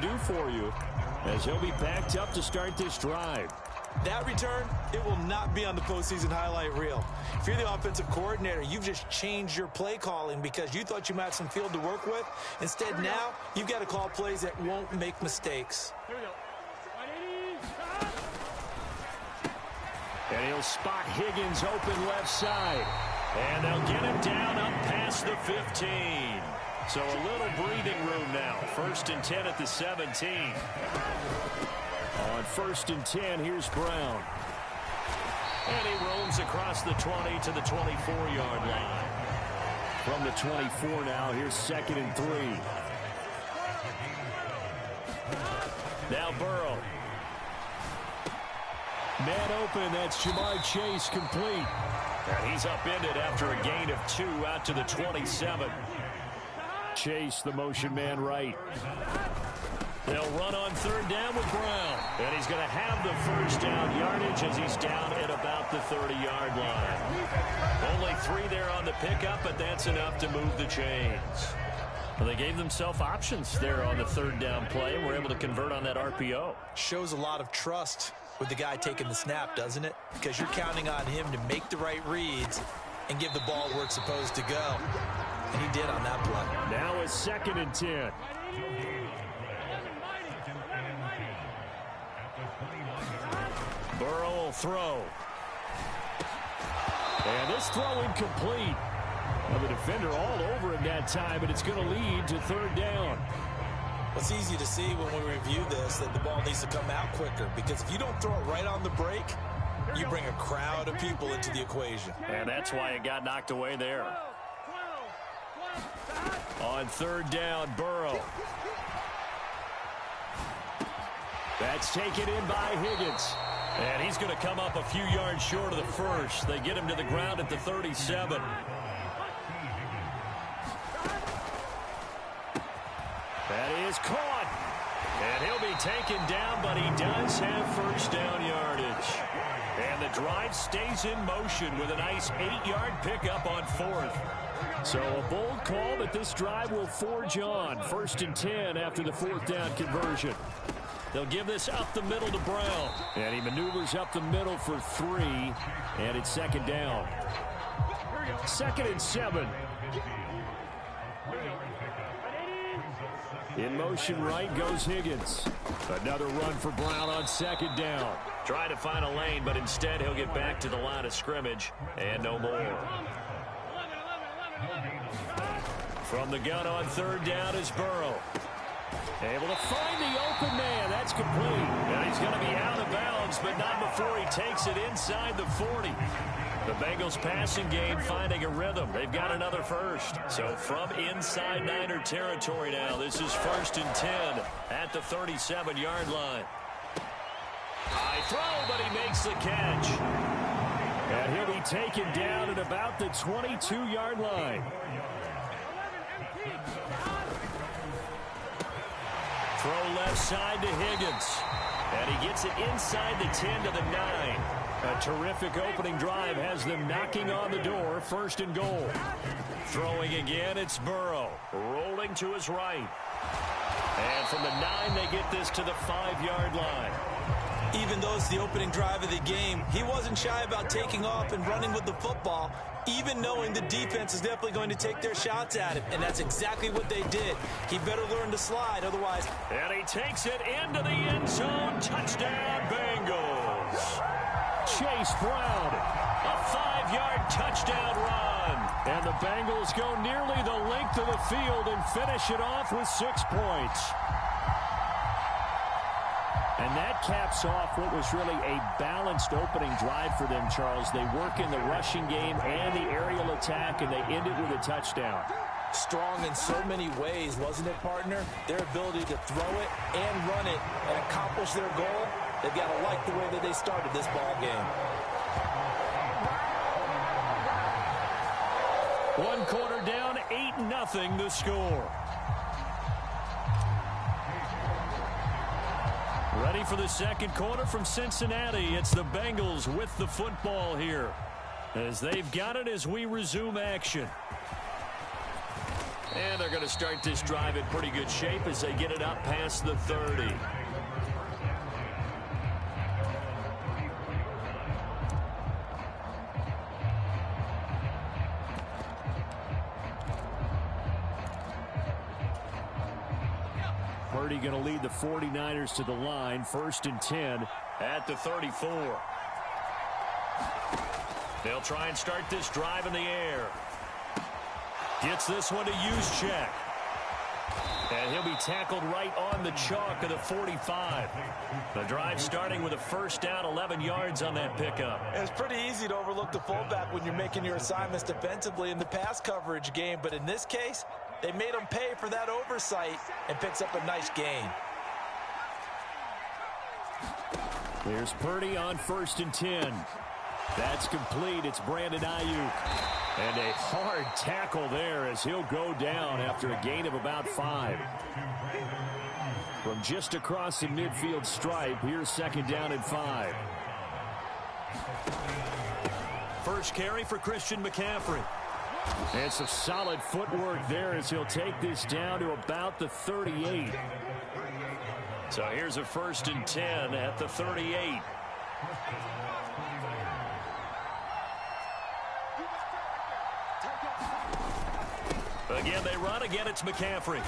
do for you, as he'll be backed up to start this drive. That return, it will not be on the postseason highlight reel. If you're the offensive coordinator, you've just changed your play calling because you thought you might have some field to work with. Instead, now, you've got to call plays that won't make mistakes. Here we go. And he'll spot Higgins open left side. And they'll get him down up past the 15. So a little breathing room now. 1st and 10 at the 17. On 1st and 10, here's Brown. And he roams across the 20 to the 24-yard line. From the 24 now, here's 2nd and 3. Now Burrow. Man open, that's Jamar Chase complete. And he's upended after a gain of 2 out to the 27. Chase, the motion man right. They'll run on 3rd down with Brown. And he's going to have the 1st down yardage as he's down at about the 30-yard line. Only 3 there on the pickup, but that's enough to move the chains. Well, they gave themselves options there on the 3rd down play and were able to convert on that RPO. Shows a lot of trust with the guy taking the snap, doesn't it? Because you're counting on him to make the right reads and give the ball where it's supposed to go. And he did on that play. Now it's 2nd and 10. Burrow will throw. And this throw incomplete. Well, the defender all over him that time, but it's going to lead to 3rd down. It's easy to see when we review this that the ball needs to come out quicker, because if you don't throw it right on the break, you bring a crowd of people into the equation. And that's why it got knocked away there. On 3rd down, Burrow. That's taken in by Higgins. And he's going to come up a few yards short of the 1st. They get him to the ground at the 37. That is caught. And he'll be taken down, but he does have 1st down yardage. And the drive stays in motion with a nice 8-yard pickup on 4th. So a bold call that this drive will forge on. 1st and 10 after the 4th down conversion. They'll give this up the middle to Brown. And he maneuvers up the middle for 3. And it's 2nd down. 2nd and 7. In motion right goes Higgins. Another run for Brown on 2nd down. Trying to find a lane, but instead he'll get back to the line of scrimmage. And no more. From the gun on 3rd down is Burrow. Able to find the open man. That's complete. And he's going to be out of bounds, but not before he takes it inside the 40. The Bengals passing game finding a rhythm. They've got another 1st. So from inside Niner territory now, this is 1st and 10 at the 37-yard line. High throw, but he makes the catch. And he'll be taken down at about the 22-yard line. Throw left side to Higgins. And he gets it inside the 10 to the 9. A terrific opening drive has them knocking on the door. 1st and goal. Throwing again, it's Burrow. Rolling to his right. And from the 9, they get this to the 5-yard line. Even though it's the opening drive of the game, he wasn't shy about taking off and running with the football, even knowing the defense is definitely going to take their shots at him. And that's exactly what they did. He better learn to slide, otherwise. And he takes it into the end zone. Touchdown, Bengals. Chase Brown, a 5-yard touchdown run. And the Bengals go nearly the length of the field and finish it off with 6 points. And that caps off what was really a balanced opening drive for them, Charles. They work in the rushing game and the aerial attack, and they end it with a touchdown. Strong in so many ways, wasn't it, partner? Their ability to throw it and run it and accomplish their goal, they've got to like the way that they started this ball game. 1 quarter down, 8-0 the score. Ready for the 2nd quarter from Cincinnati. It's the Bengals with the football here, as they've got it as we resume action. And they're going to start this drive in pretty good shape as they get it up past the 30. Purdy going to lead the 49ers to the line, 1st and 10 at the 34. They'll try and start this drive in the air. Gets this one to Juszczyk. And he'll be tackled right on the chalk of the 45. The drive starting with a first down, 11 yards on that pickup. It's pretty easy to overlook the fullback when you're making your assignments defensively in the pass coverage game. But in this case, they made him pay for that oversight and picks up a nice gain. There's Purdy on 1st and 10. That's complete. It's Brandon Ayuk. And a hard tackle there as he'll go down after a gain of about 5. From just across the midfield stripe, here's 2nd down and 5. First carry for Christian McCaffrey. And some solid footwork there as he'll take this down to about the 38. So here's a 1st and 10 at the 38. Again, they run. Again, it's McCaffrey.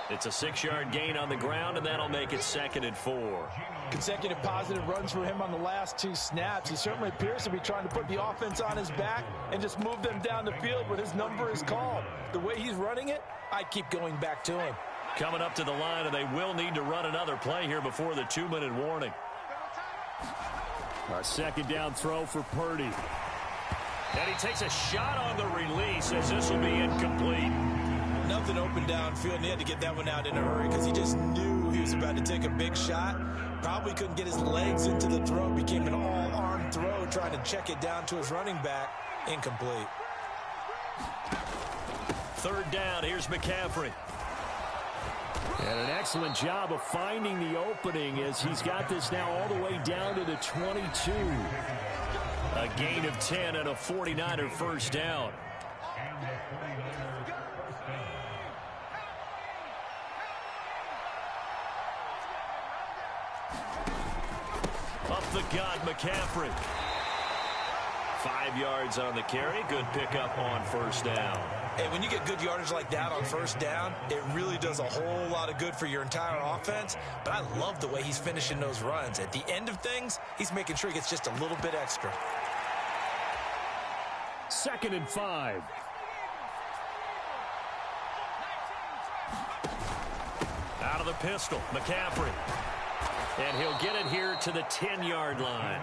It's a 6-yard gain on the ground, and that'll make it 2nd and 4. Consecutive positive runs for him on the last 2 snaps. He certainly appears to be trying to put the offense on his back and just move them down the field when his number is called. The way he's running it, I keep going back to him. Coming up to the line, and they will need to run another play here before the 2-minute warning. A 2nd down throw for Purdy. And he takes a shot on the release as this will be incomplete. Nothing open downfield, and he had to get that one out in a hurry because he just knew he was about to take a big shot. Probably couldn't get his legs into the throw. Became an all-arm throw, trying to check it down to his running back. Incomplete. 3rd down. Here's McCaffrey. And an excellent job of finding the opening as he's got this now all the way down to the 22. A gain of 10 and a 49er first down. Up the gut, McCaffrey. 5 yards on the carry. Good pickup on 1st down. Hey, when you get good yardage like that on 1st down, it really does a whole lot of good for your entire offense. But I love the way he's finishing those runs. At the end of things, he's making sure he gets just a little bit extra. 2nd and 5. Out of the pistol, McCaffrey. And he'll get it here to the 10-yard line.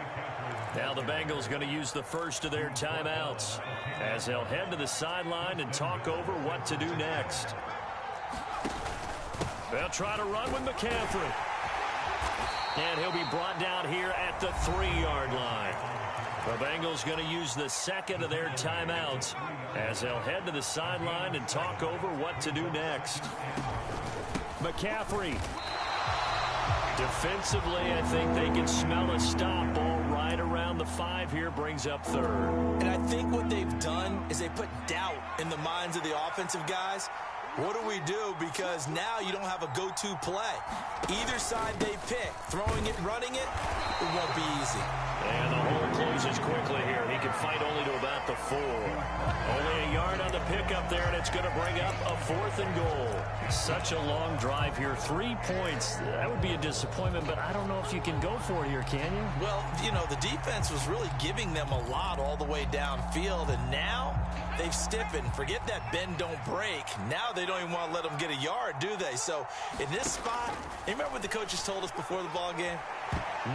Now the Bengals going to use the first of their timeouts as they'll head to the sideline and talk over what to do next. They'll try to run with McCaffrey. And he'll be brought down here at the 3-yard line. The Bengals going to use the 2nd of their timeouts as they'll head to the sideline and talk over what to do next. McCaffrey. Defensively, I think they can smell a stop ball right around the 5 here, brings up 3rd. And I think what they've done is they put doubt in the minds of the offensive guys. What do we do? Because now you don't have a go-to play. Either side they pick, throwing it, running it, it won't be easy. And the hole closes quickly here. He can fight only to about the 4. Only a yard on the pickup there, and it's going to bring up a 4th and goal. Such a long drive here. 3 points. That would be a disappointment, but I don't know if you can go for it here, can you? Well, you know, the defense was really giving them a lot all the way downfield, and now they've stiffened. Forget that bend, don't break. Now they don't even want to let them get a yard, do they? So in this spot, you remember what the coaches told us before the ball game?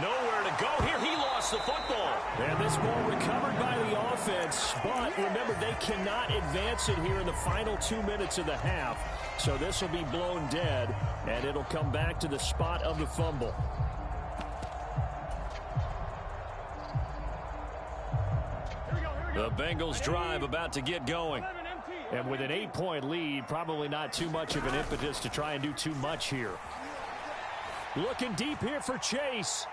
Nowhere to go here. He lost the football. And this ball recovered by the offense. But remember, they cannot advance it here in the final 2 minutes of the half. So this will be blown dead, and it'll come back to the spot of the fumble. The Bengals drive about to get going. And with an 8-point lead, probably not too much of an impetus to try and do too much here. Looking deep here for Chase.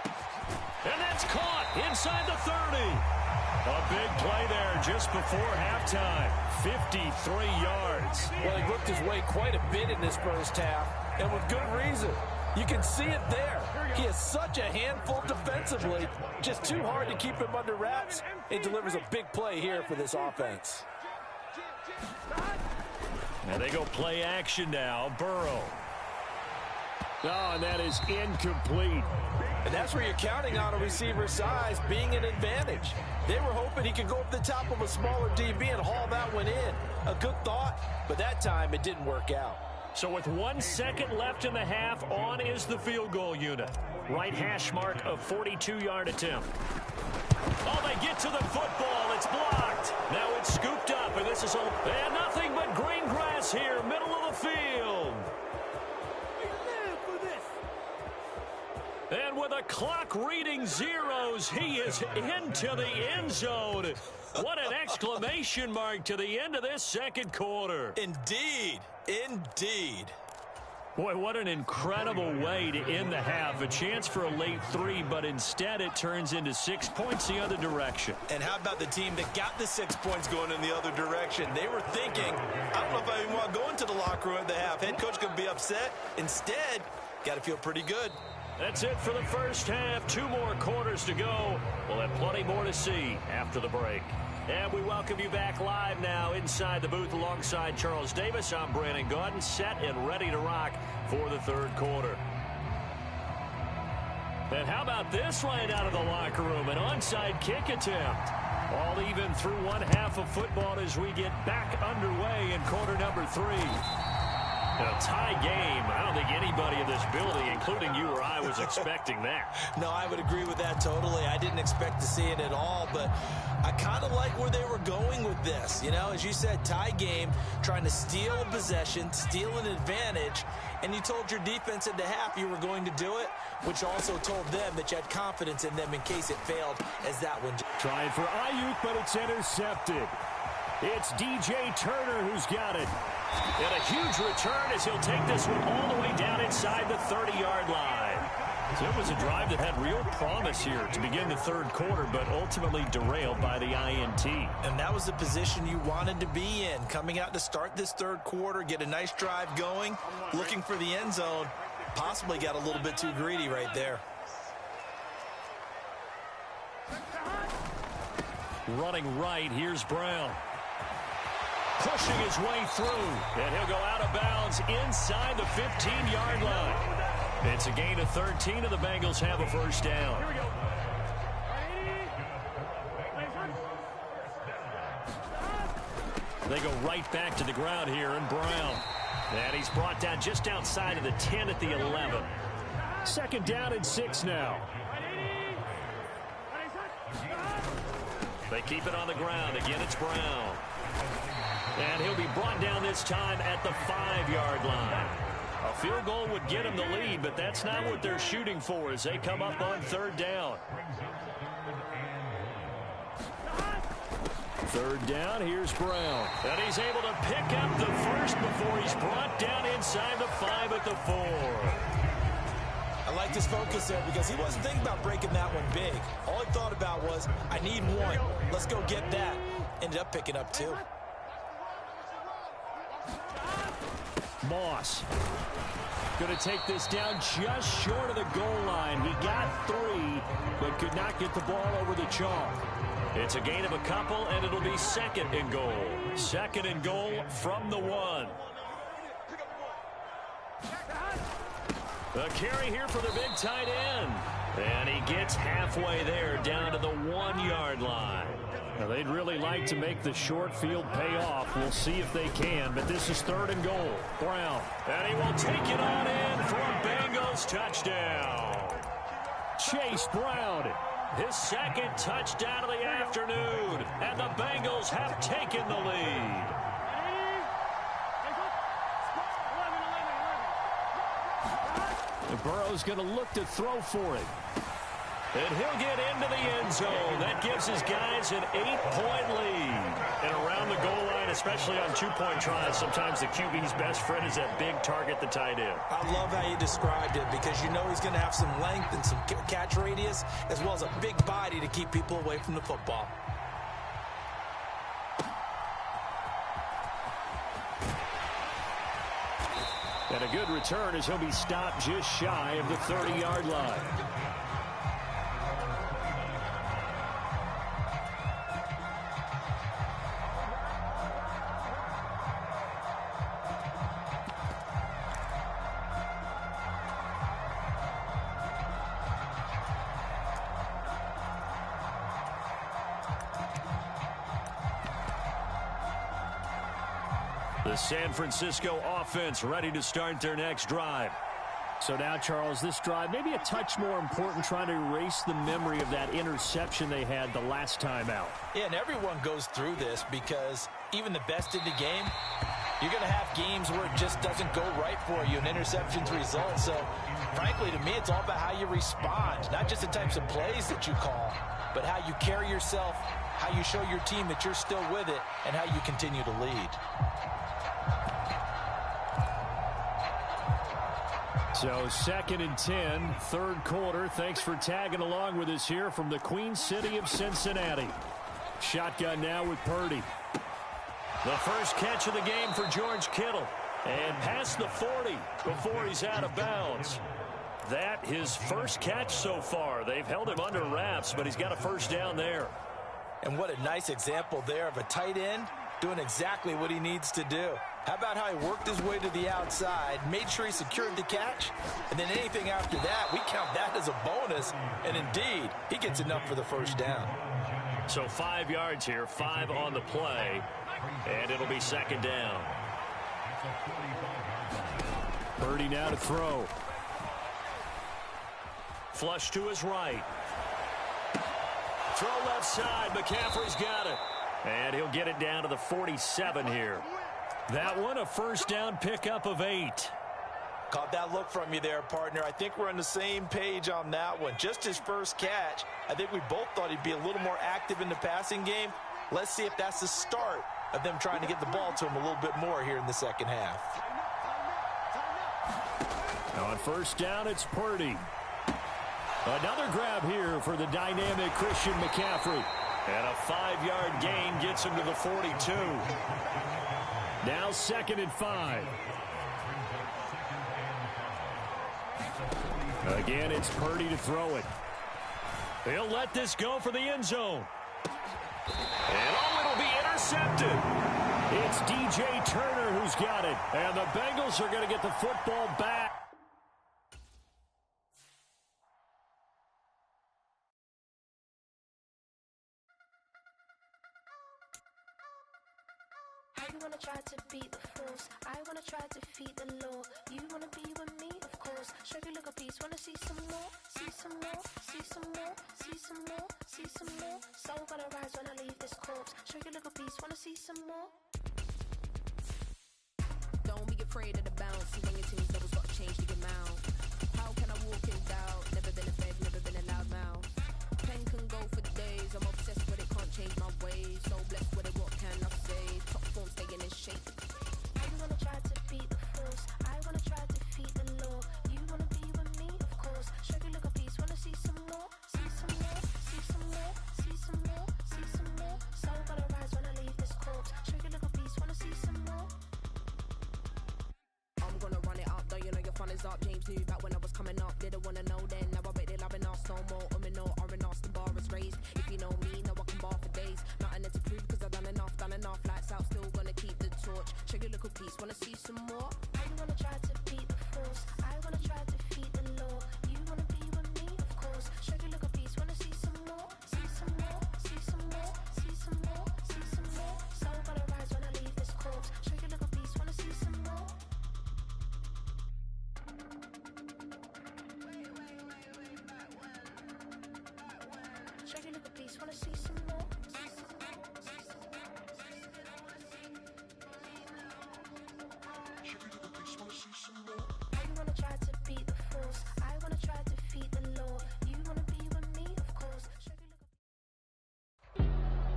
And that's caught inside the 30. A big play there just before halftime. 53 yards. Well, he worked his way quite a bit in this first half, and with good reason. You can see it there. He is such a handful defensively. Just too hard to keep him under wraps. He delivers a big play here for this offense. And they go play action now. Burrow. Oh, and that is incomplete. And that's where you're counting on a receiver's size being an advantage. They were hoping he could go up the top of a smaller DB and haul that one in. A good thought, but that time it didn't work out. So with 1 second left in the half, on is the field goal unit. Right hash mark of 42-yard attempt. Oh, they get to the football. It's blocked. Now it's scooped up, and this is all. And nothing but green grass here, middle of the field. And with a clock reading zeros, he is into the end zone. What an exclamation mark to the end of this second quarter. Indeed. Indeed. Boy, what an incredible way to end the half. A chance for a late 3, but instead it turns into 6 points the other direction. And how about the team that got the 6 points going in the other direction? They were thinking, I don't know if I even want to go into the locker room at the half. Head coach going to be upset. Instead, got to feel pretty good. That's it for the first half. 2 more quarters to go. We'll have plenty more to see after the break. And we welcome you back live now inside the booth alongside Charles Davis. I'm Brandon Gaudin, set and ready to rock for the third quarter. And how about this right out of the locker room? An onside kick attempt. All even through one half of football as we get back underway in quarter number 3. A tie game. I don't think anybody in this building, including you or I, was expecting that. No, I would agree with that totally. I didn't expect to see it at all, but I kind of like where they were going with this. You know, as you said, tie game, trying to steal a possession, steal an advantage, and you told your defense at the half you were going to do it, which also told them that you had confidence in them in case it failed, as that one. Trying for Ayuk, but it's intercepted. It's DJ Turner who's got it. And a huge return as he'll take this one all the way down inside the 30-yard line. So it was a drive that had real promise here to begin the third quarter, but ultimately derailed by the INT. And that was the position you wanted to be in, coming out to start this third quarter, get a nice drive going, looking for the end zone. Possibly got a little bit too greedy right there. Running right, here's Brown. Pushing his way through, and he'll go out of bounds inside the 15-yard line. It's a gain of 13, and the Bengals have a first down. Here we go. They go right back to the ground here, and Brown. And he's brought down just outside of the 10 at the 11. Second down and 6 now. They keep it on the ground. Again, it's Brown. And he'll be brought down this time at the 5-yard line. A field goal would get him the lead, but that's not what they're shooting for as they come up on third down. Third down, here's Brown. And he's able to pick up the first before he's brought down inside the 5 at the 4. I liked his focus there because he wasn't thinking about breaking that one big. All he thought about was, I need one. Let's go get that. Ended up picking up 2. Moss going to take this down just short of the goal line. He got 3, but could not get the ball over the chalk. It's a gain of a couple, and it'll be second and goal. Second and goal from the 1. A carry here for the big tight end. And he gets halfway there down to the 1-yard line. Now, they'd really like to make the short field pay off. We'll see if they can, but this is third and goal. Brown. And he will take it on in for a Bengals touchdown. Chase Brown. His second touchdown of the afternoon. And the Bengals have taken the lead. And Burrow's going to look to throw for it. And he'll get into the end zone. That gives his guys an 8-point lead. And around the goal line, especially on 2-point tries, sometimes the QB's best friend is that big target, the tight end. I love how you described it because you know he's going to have some length and some catch radius as well as a big body to keep people away from the football. And a good return as he'll be stopped just shy of the 30-yard line. The San Francisco offense ready to start their next drive. So now, Charles, this drive maybe a touch more important, trying to erase the memory of that interception they had the last time out. Yeah, and everyone goes through this because even the best in the game, you're going to have games where it just doesn't go right for you, and interceptions result. So, frankly, to me, it's all about how you respond, not just the types of plays that you call, but how you carry yourself, how you show your team that you're still with it, and how you continue to lead. So 2nd and 10, third quarter. Thanks for tagging along with us here from the Queen City of Cincinnati. Shotgun now with Purdy. The first catch of the game for George Kittle. And past the 40 before he's out of bounds. That his first catch so far. They've held him under wraps, but he's got a first down there. And what a nice example there of a tight end doing exactly what he needs to do. How about how he worked his way to the outside, made sure he secured the catch, and then anything after that, we count that as a bonus. And indeed, he gets enough for the first down. So 5 yards here, 5 on the play, and it'll be second down. Purdy now to throw. Flush to his right. Throw left side. McCaffrey's got it. And he'll get it down to the 47 here. That one, a first down pickup of 8. Caught that look from you there, partner. I think we're on the same page on that one. Just his first catch. I think we both thought he'd be a little more active in the passing game. Let's see if that's the start of them trying to get the ball to him a little bit more here in the second half. On first down, it's Purdy. Another grab here for the dynamic Christian McCaffrey. And a 5-yard gain gets him to the 42. Now 2nd and 5. Again, it's Purdy to throw it. He'll let this go for the end zone. And it'll be intercepted. It's DJ Turner who's got it. And the Bengals are going to get the football back. You wanna try to beat the force, I wanna try to defeat the law. You wanna be with me, of course. Show you look a piece, wanna see some more, see some more, see some more, see some more, see some more. Soul gonna rise when I leave this corpse. Show you look a piece, wanna see some more. Don't be afraid of the bounce. See when your team's doubles gotta change to your mouth. How can I walk in doubt? Never been a fed, never been a loud mouth. Pen can go for days. I'm obsessed with it, can't change my ways. So blessed with it, what can I say? Top form staying in shape. You wanna try to beat the force, I wanna try to defeat the law. You wanna be with me, of course. Show you look a piece, wanna see some more, see some more, see some more, see some more, see some more. Soul gonna rise when I leave this corpse. Show you look a piece, wanna see some more. I'm gonna run it up, though you know your fun is up. James knew back when I was coming up, didn't wanna know then. Now I bet they're loving us no more. No R&R, the bar is raised. If you know me, know I can bar for days. Nothing to prove cause I've done enough. Lights out, still gonna keep the torch. Show you a little piece, wanna see some more? You wanna try to beat the force, I wanna try to defeat the law. You wanna be with me, of course. Show you look a piece, wanna see some more, see some more, see some more, see some more, see some more. Soul gonna rise when I leave this corpse. Show you look a piece, wanna see some more. Show you look a piece, wanna see some more. You wanna try to beat the force, I wanna try to defeat the law. You wanna be with me, of course.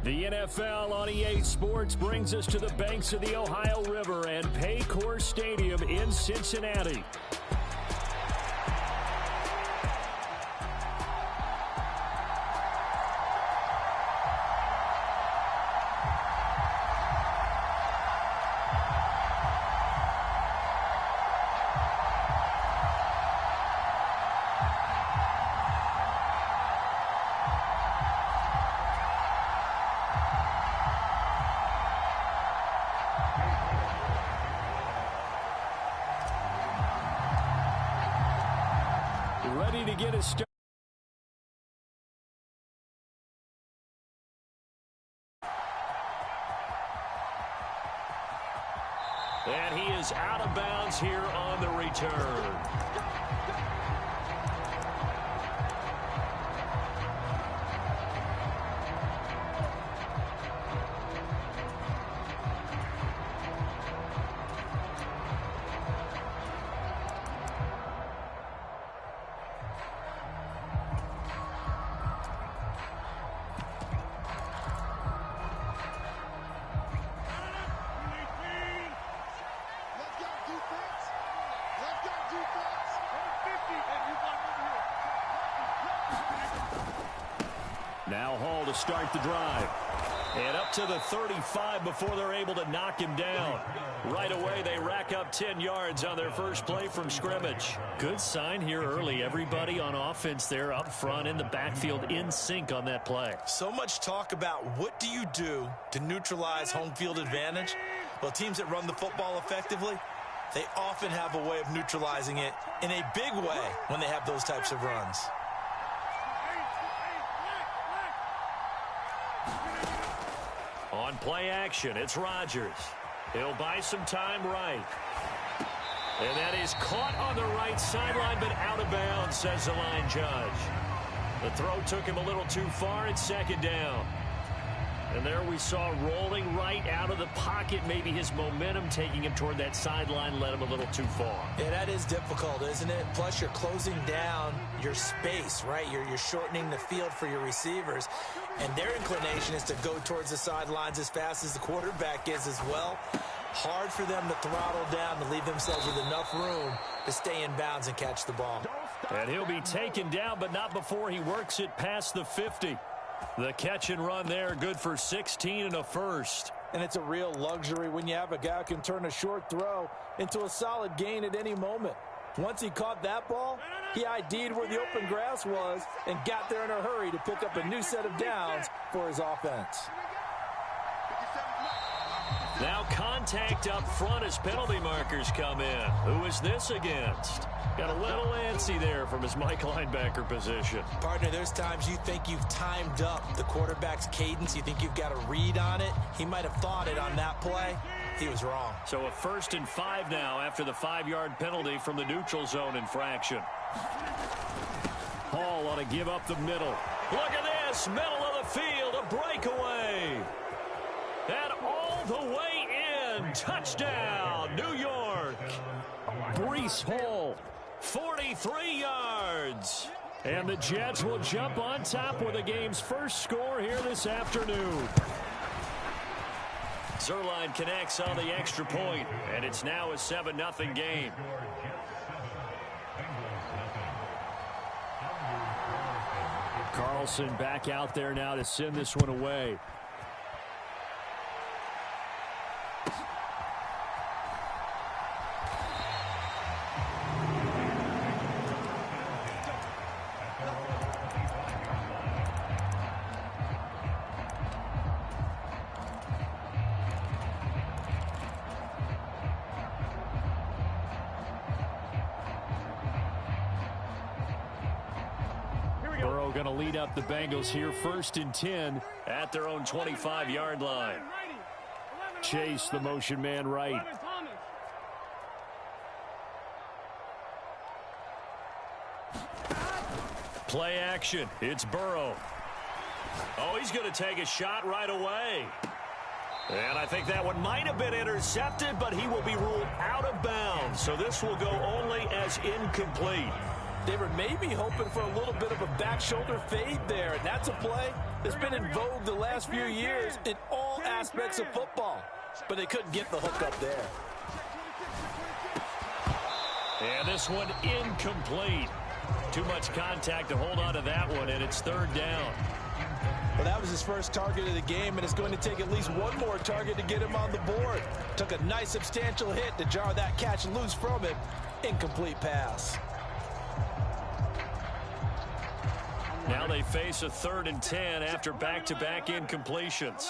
The NFL on EA Sports brings us to the banks of the Ohio River and Paycor Stadium in Cincinnati. ready to get his start. And he is out of bounds here on the return. Now Hall to start the drive. And up to the 35 before they're able to knock him down. Right away, they rack up 10 yards on their first play from scrimmage. Good sign here early. Everybody on offense there up front in the backfield in sync on that play. So much talk about what do you do to neutralize home field advantage? Well, teams that run the football effectively, they often have a way of neutralizing it in a big way when they have those types of runs. On play action, it's Rodgers. He'll buy some time right. And that is caught on the right sideline, but out of bounds, says the line judge. The throw took him a little too far. It's second down. And there we saw rolling right out of the pocket. Maybe his momentum taking him toward that sideline led him a little too far. Yeah, that is difficult, isn't it? Plus, you're closing down your space, right? You're shortening the field for your receivers. And their inclination is to go towards the sidelines as fast as the quarterback is as well. Hard for them to throttle down to leave themselves with enough room to stay in bounds and catch the ball. And he'll be taken down, but not before he works it past the 50. The catch and run there, good for 16 and a first. And it's a real luxury when you have a guy who can turn a short throw into a solid gain at any moment. Once he caught that ball, he ID'd where the open grass was and got there in a hurry to pick up a new set of downs for his offense. Now contact up front as penalty markers come in. Who is this against? Got a little antsy there from his Mike linebacker position. Partner, there's times you think you've timed up the quarterback's cadence. You think you've got a read on it. He might have thought it on that play. He was wrong. So a 1st and 5 now after the 5-yard penalty from the neutral zone infraction. Hall ought to give up the middle. Look at this, middle of the field, a breakaway. And all the way in, touchdown, New York. Breece Hall. 43 yards. And the Jets will jump on top with the game's first score here this afternoon. Zerline connects on the extra point, and it's now a 7-0 game. Carlson back out there now to send this one away. Going to lead up the Bengals here 1st and 10 at their own 25-yard line. Chase the motion man right. Play action. It's Burrow. Oh, he's going to take a shot right away. And I think that one might have been intercepted, but he will be ruled out of bounds. So this will go only as incomplete. They were maybe hoping for a little bit of a back shoulder fade there, and that's a play that's been in vogue the last few years in all aspects of football. But they couldn't get the hook up there. And this one incomplete. Too much contact to hold on to that one, and it's 3rd down. Well, that was his first target of the game, and it's going to take at least one more target to get him on the board. Took a nice substantial hit to jar that catch loose from him. Incomplete pass. Now they face a 3rd and 10 after back-to-back incompletions.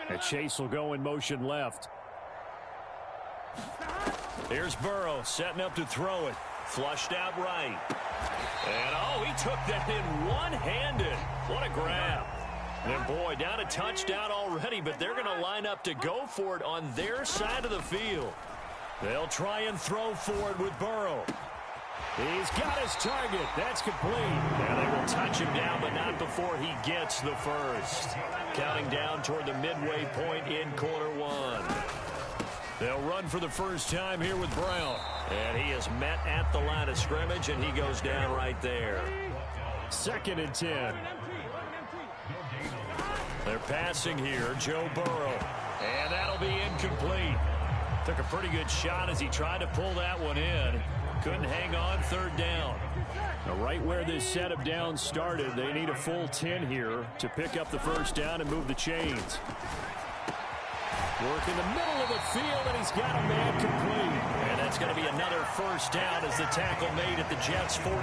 And Chase will go in motion left. Here's Burrow setting up to throw it. Flushed out right. And, oh, he took that in one-handed. What a grab. And, boy, down a touchdown already, but they're going to line up to go for it on their side of the field. They'll try and throw for it with Burrow. He's got his target. That's complete. And they will touch him down, but not before he gets the first. Counting down toward the midway point in quarter one. They'll run for the first time here with Brown. And he is met at the line of scrimmage, and he goes down right there. 2nd and 10. They're passing here, Joe Burrow. And that'll be incomplete. Took a pretty good shot as he tried to pull that one in. Couldn't hang on, 3rd down. Now, right where this set of downs started, they need a full 10 here to pick up the first down and move the chains. Work in the middle of the field, and he's got a man complete. And that's going to be another first down as the tackle made at the Jets' 42.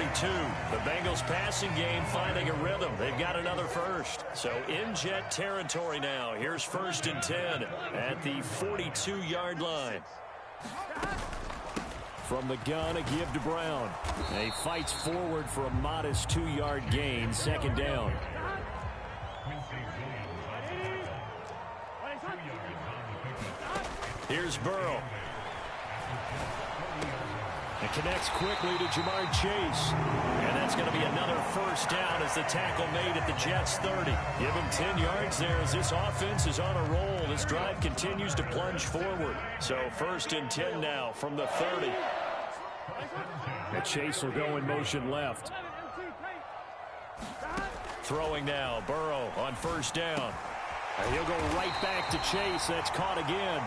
The Bengals passing game finding a rhythm. They've got another first. So in Jet territory now. Here's 1st and 10 at the 42-yard line. From the gun, a give to Brown. And he fights forward for a modest 2-yard gain, 2nd down. Here's Burrow. It connects quickly to Jamar Chase. And that's going to be another first down as the tackle made at the Jets' 30. Give him 10 yards there as this offense is on a roll. This drive continues to plunge forward. So 1st and 10 now from the 30. And Chase will go in motion left. Throwing now, Burrow on 1st down. And he'll go right back to Chase. That's caught again.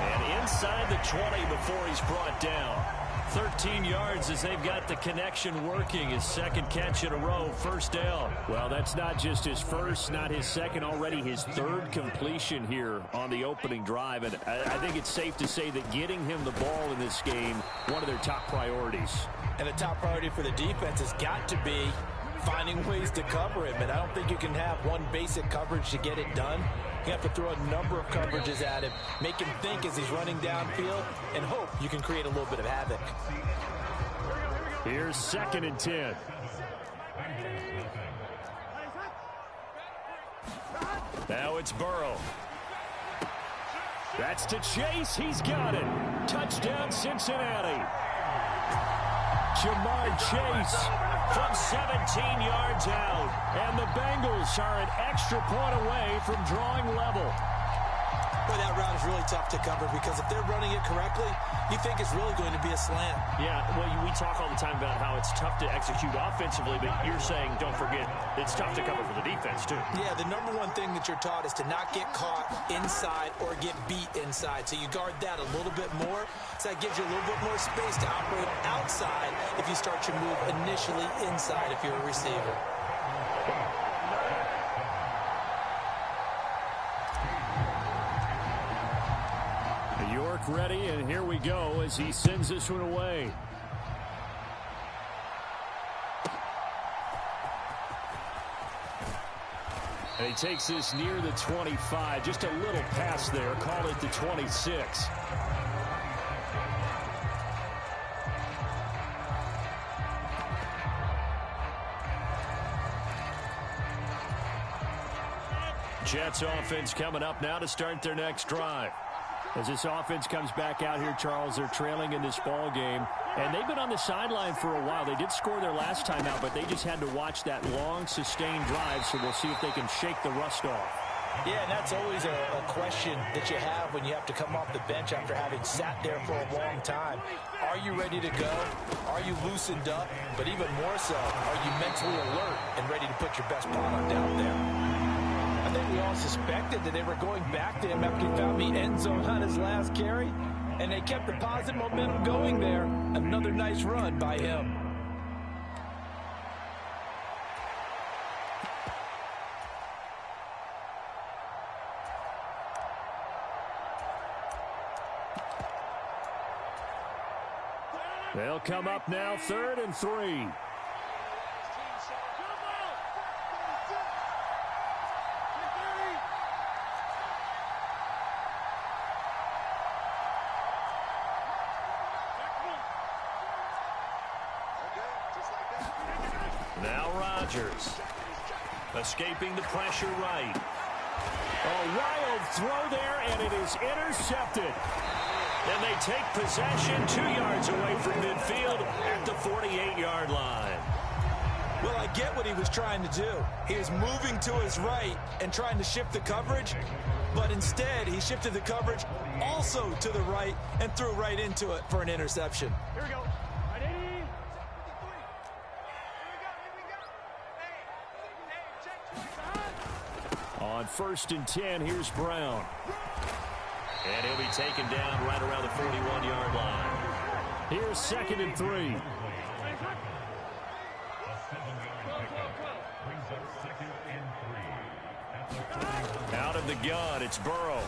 And inside the 20 before he's brought down. 13 yards as they've got the connection working. His 2nd catch in a row, 1st down. Well, that's not just his first, not his second, already his 3rd completion here on the opening drive. And I think it's safe to say that getting him the ball in this game, one of their top priorities. And the top priority for the defense has got to be finding ways to cover him. And I don't think you can have one basic coverage to get it done. You have to throw a number of coverages at him, make him think as he's running downfield, and hope you can create a little bit of havoc. Here's 2nd and 10. Now it's Burrow. That's to Chase. He's got it. Touchdown, Cincinnati. Jamar Chase from 17 yards out. And the Bengals are an extra point away from drawing level. Boy, that route is really tough to cover because if they're running it correctly, you think it's really going to be a slant. Yeah, well, we talk all the time about how it's tough to execute offensively, but you're saying, don't forget, it's tough to cover for the defense, too. Yeah, the number one thing that you're taught is to not get caught inside or get beat inside. So you guard that a little bit more. So that gives you a little bit more space to operate outside if you start your move initially inside if you're a receiver. York ready, and here we go as he sends this one away. And he takes this near the 25. Just a little pass there. Call it the 26. Jets offense coming up now to start their next drive. As this offense comes back out here, Charles, they're trailing in this ball game. And they've been on the sideline for a while. They did score their last time out, but they just had to watch that long, sustained drive, so we'll see if they can shake the rust off. Yeah, and that's always a question that you have when you have to come off the bench after having sat there for a long time. Are you ready to go? Are you loosened up? But even more so, are you mentally alert and ready to put your best product out there? I think we all suspected that they were going back to him after he found the end zone on his last carry, and they kept the positive momentum going there. Another nice run by him. They'll come up now, 3rd and 3. Now Rodgers. Escaping the pressure right. A wild throw there, and it is intercepted. And they take possession 2 yards away from midfield at the 48-yard line. Well, I get what he was trying to do. He was moving to his right and trying to shift the coverage, but instead he shifted the coverage also to the right and threw right into it for an interception. Here we go. On 1st and 10, here's Brown. And he'll be taken down right around the 41-yard line. Here's 2nd and 3. Out of the gun, it's Burrow.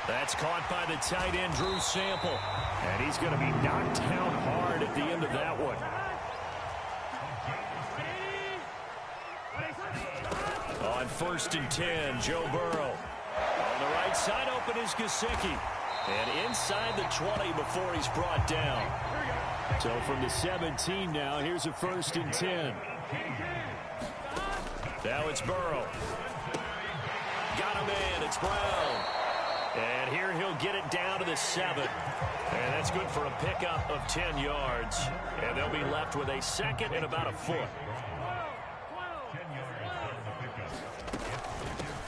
That's caught by the tight end, Drew Sample. And he's going to be knocked down hard at the end of that one. On 1st and 10, Joe Burrow. On the right side, open is Gesicki. And inside the 20 before he's brought down. So from the 17 now, here's a 1st and 10. Now it's Burrow. Got him in, it's Brown. And here he'll get it down to the 7. And that's good for a pickup of 10 yards. And they'll be left with a 2nd and about a foot.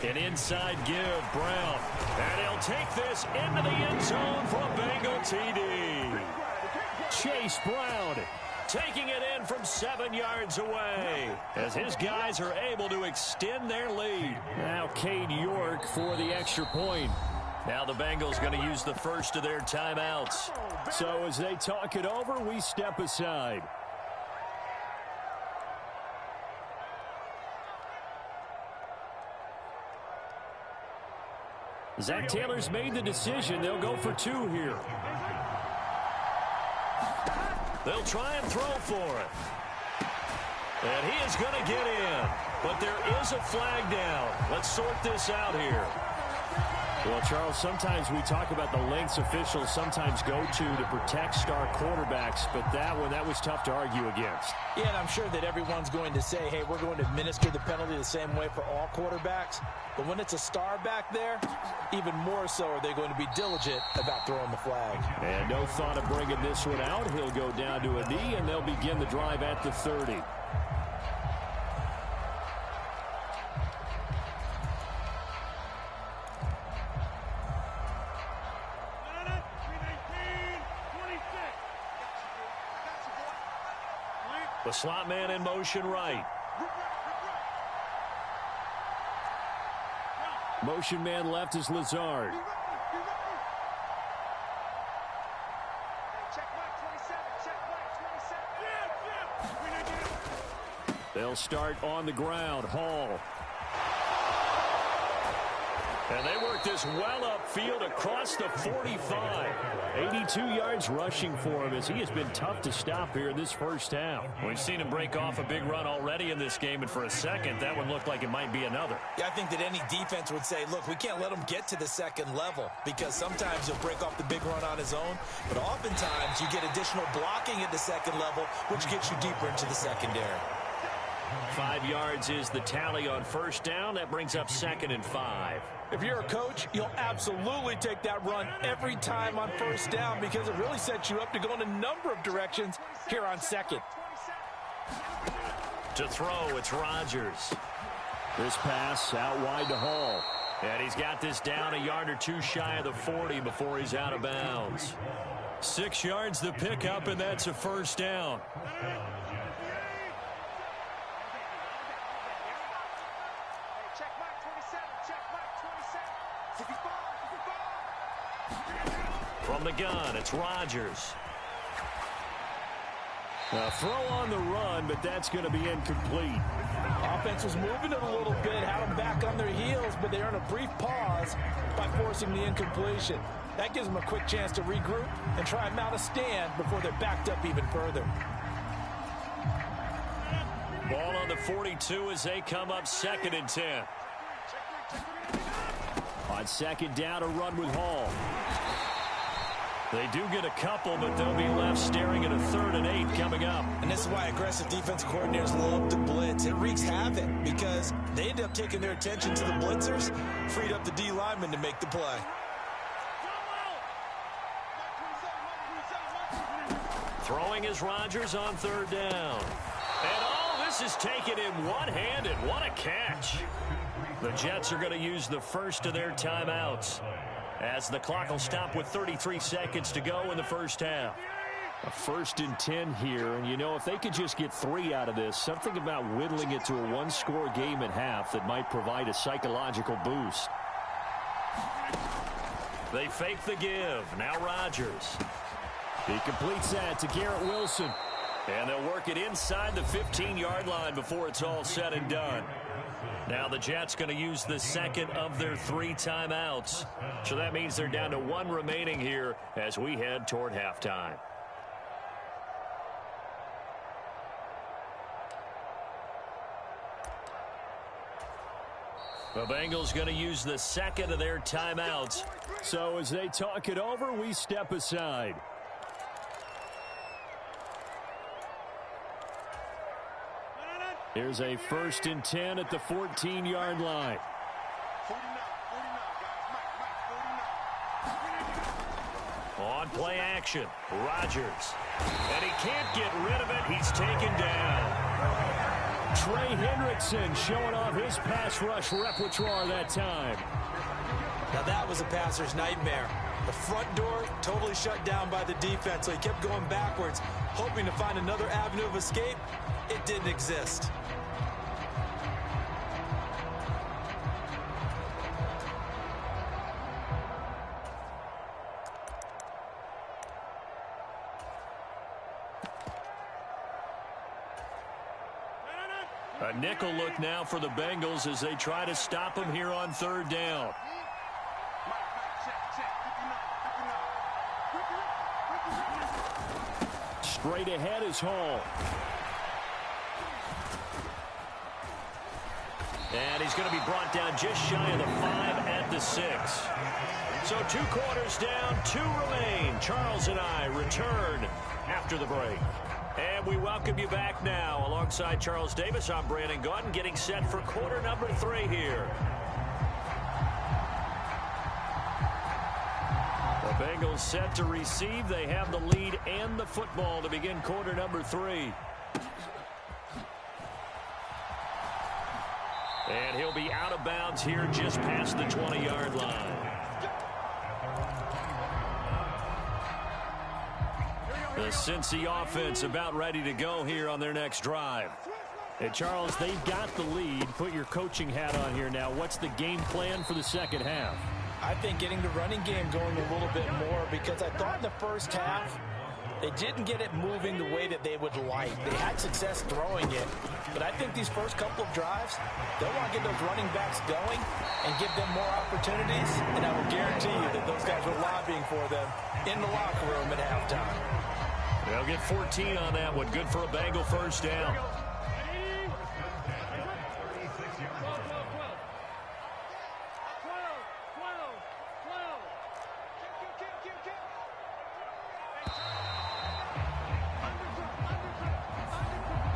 An inside give, Brown. And he'll take this into the end zone for a Bengal TD. Chase Brown taking it in from 7 yards away as his guys are able to extend their lead. Now Cade York for the extra point. Now the Bengals going to use the first of their timeouts. So as they talk it over, we step aside. Zach Taylor's made the decision. They'll go for 2 here. They'll try and throw for it. And he is going to get in. But there is a flag down. Let's sort this out here. Well, Charles, sometimes we talk about the lengths officials sometimes go to protect star quarterbacks, but that was tough to argue against. Yeah, and I'm sure that everyone's going to say, hey, we're going to administer the penalty the same way for all quarterbacks. But when it's a star back there, even more so are they going to be diligent about throwing the flag. And no thought of bringing this one out. He'll go down to a knee, and they'll begin the drive at the 30. The slot man in motion right. Motion man left is Lazard. They'll start on the ground. Hall. And they work this well upfield across the 45. 82 yards rushing for him as he has been tough to stop here in this first half. We've seen him break off a big run already in this game, and for a second, that one looked like it might be another. Yeah, I think that any defense would say, look, we can't let him get to the second level because sometimes he'll break off the big run on his own, but oftentimes you get additional blocking at the second level, which gets you deeper into the secondary. 5 yards is the tally on first down. That brings up 2nd and 5. If you're a coach, you'll absolutely take that run every time on first down because it really sets you up to go in a number of directions here on 2nd. To throw, it's Rodgers. This pass out wide to Hall. And he's got this down a yard or 2 shy of the 40 before he's out of bounds. 6 yards the pickup, and that's a first down. From the gun, it's Rodgers. A throw on the run, but that's going to be incomplete. Offense was moving it a little bit, had them back on their heels, but they earn a brief pause by forcing the incompletion. That gives them a quick chance to regroup and try and mount a stand before they're backed up even further. Ball on the 42 as they come up 2nd and 10. On 2nd down, a run with Hall. They do get a couple, but they'll be left staring at a 3rd and 8 coming up. And this is why aggressive defense coordinators love to blitz. It wreaks havoc because they end up taking their attention to the blitzers, freed up the D lineman to make the play. Throwing is Rodgers on 3rd down. And all this is taken in one-handed. What a catch. The Jets are going to use the first of their timeouts, as the clock will stop with 33 seconds to go in the first half. A 1st and 10 here, and you know, if they could just get 3 out of this, something about whittling it to a 1-score game at half that might provide a psychological boost. They fake the give. Now Rodgers. He completes that to Garrett Wilson. And they'll work it inside the 15-yard line before it's all said and done. Now the Jets going to use the second of their 3 timeouts. So that means they're down to 1 remaining here as we head toward halftime. The Bengals going to use the second of their timeouts. So as they talk it over, we step aside. Here's a 1st and 10 at the 14-yard line. On play action, Rodgers. And he can't get rid of it. He's taken down. Trey Hendrickson showing off his pass rush repertoire that time. Now that was a passer's nightmare. The front door totally shut down by the defense, so he kept going backwards, hoping to find another avenue of escape. It didn't exist. A nickel look now for the Bengals as they try to stop him here on 3rd down. Straight ahead is Hall. And he's going to be brought down just shy of the 5 at the 6. So 2 quarters down, 2 remain. Charles and I return after the break. And we welcome you back now. Alongside Charles Davis, I'm Brandon Gaudin, getting set for quarter number 3 here. The Bengals set to receive. They have the lead and the football to begin quarter number 3. And he'll be out of bounds here just past the 20-yard line. The Cincy offense about ready to go here on their next drive. And Charles, they've got the lead. Put your coaching hat on here now. What's the game plan for the second half? I think getting the running game going a little bit more, because I thought in the first half they didn't get it moving the way that they would like. They had success throwing it, but I think these first couple of drives, they'll want to get those running backs going and give them more opportunities, and I will guarantee you that those guys were lobbying for them in the locker room at halftime. They'll get 14 on that one. Good for a Bengal first down.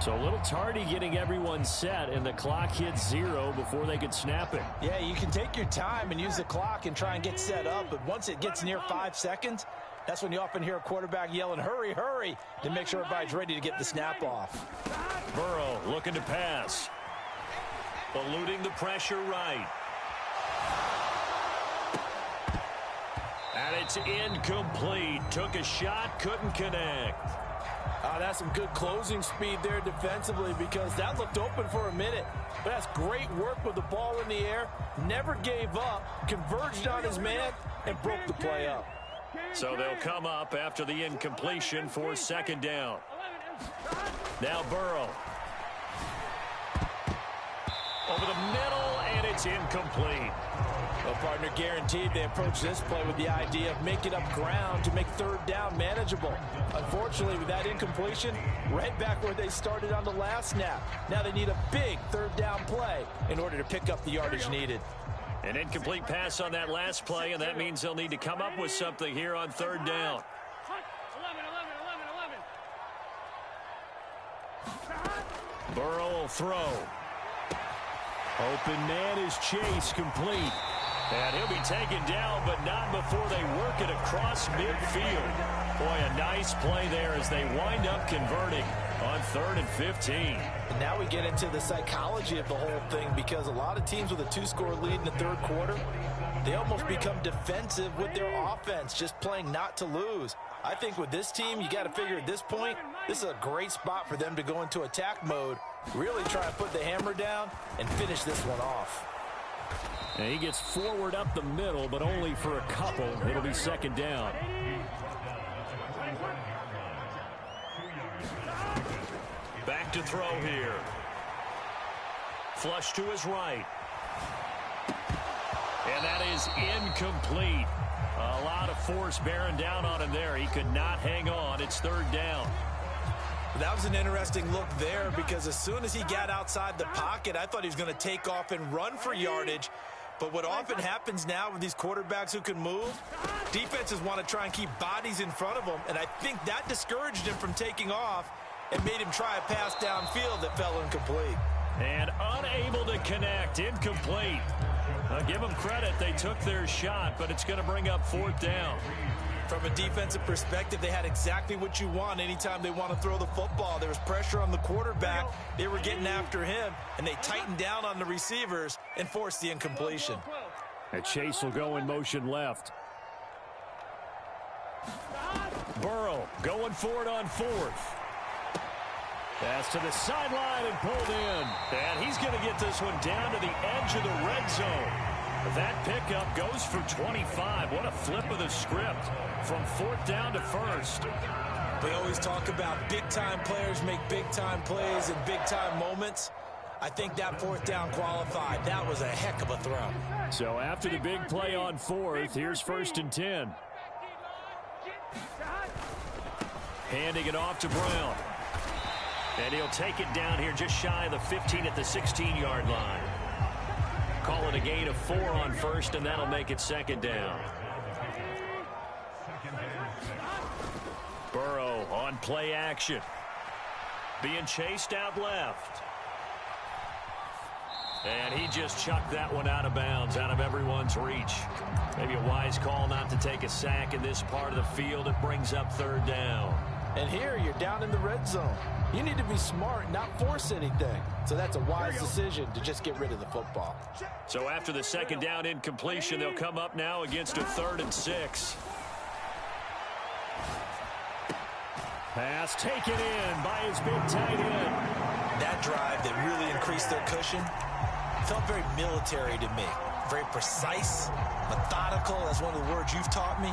So a little tardy getting everyone set, and the clock hits 0 before they could snap it. Yeah, you can take your time and use the clock and try and get set up, but once it gets near 5 seconds, that's when you often hear a quarterback yelling, hurry, hurry, to make sure everybody's ready to get the snap off. Burrow looking to pass. Eluding the pressure right. And it's incomplete. Took a shot, couldn't connect. That's some good closing speed there defensively, because that looked open for a minute. But that's great work with the ball in the air. Never gave up, converged on his man, and broke the play up. So they'll come up after the incompletion for second down. Now Burrow. Over the middle, and it's incomplete. Well, partner, guaranteed they approach this play with the idea of making up ground to make third down manageable. Unfortunately, with that incompletion, right back where they started on the last snap. Now they need a big third down play in order to pick up the yardage needed. An incomplete pass on that last play, and that means they'll need to come up with something here on third down. 11. Burrow will throw. Open man is Chase, complete. And he'll be taken down, but not before they work it across midfield. Boy, a nice play there as they wind up converting on 3rd and 15. And now we get into the psychology of the whole thing, because a lot of teams with a 2-score lead in the third quarter, they almost become defensive with their offense, just playing not to lose. I think with this team, you got to figure at this point, this is a great spot for them to go into attack mode, really try and put the hammer down and finish this one off. And he gets forward up the middle, but only for a couple. It'll be 2nd down. Back to throw here. Flush to his right. And that is incomplete. A lot of force bearing down on him there. He could not hang on. It's 3rd down. That was an interesting look there, because as soon as he got outside the pocket, I thought he was going to take off and run for yardage. But what often happens now with these quarterbacks who can move, defenses want to try and keep bodies in front of them, and I think that discouraged him from taking off and made him try a pass downfield that fell incomplete. And unable to connect, incomplete. I'll give them credit, they took their shot, but it's going to bring up 4th down. From a defensive perspective, they had exactly what you want anytime they want to throw the football. There was pressure on the quarterback. They were getting after him, and they tightened down on the receivers and forced the incompletion. And Chase will go in motion left. Burrow going for it on 4th. Pass to the sideline and pulled in. And he's going to get this one down to the edge of the red zone. That pickup goes for 25. What a flip of the script from 4th down to 1st. We always talk about big-time players make big-time plays in big-time moments. I think that 4th down qualified. That was a heck of a throw. So after the big play on 4th, here's 1st and 10. Handing it off to Brown. And he'll take it down here just shy of the 15 at the 16-yard line. Call it a gain of 4 on 1st, and that'll make it 2nd down. Burrow on play action. Being chased out left. And he just chucked that one out of bounds, out of everyone's reach. Maybe a wise call not to take a sack in this part of the field. It brings up 3rd down. And here you're down in the red zone. You need to be smart, not force anything. So that's a wise decision to just get rid of the football. So after the 2nd down incompletion, they'll come up now against a 3rd and 6. Pass taken in by his big tight end. That drive that really increased their cushion felt very military to me. Very precise, methodical. That's one of the words you've taught me.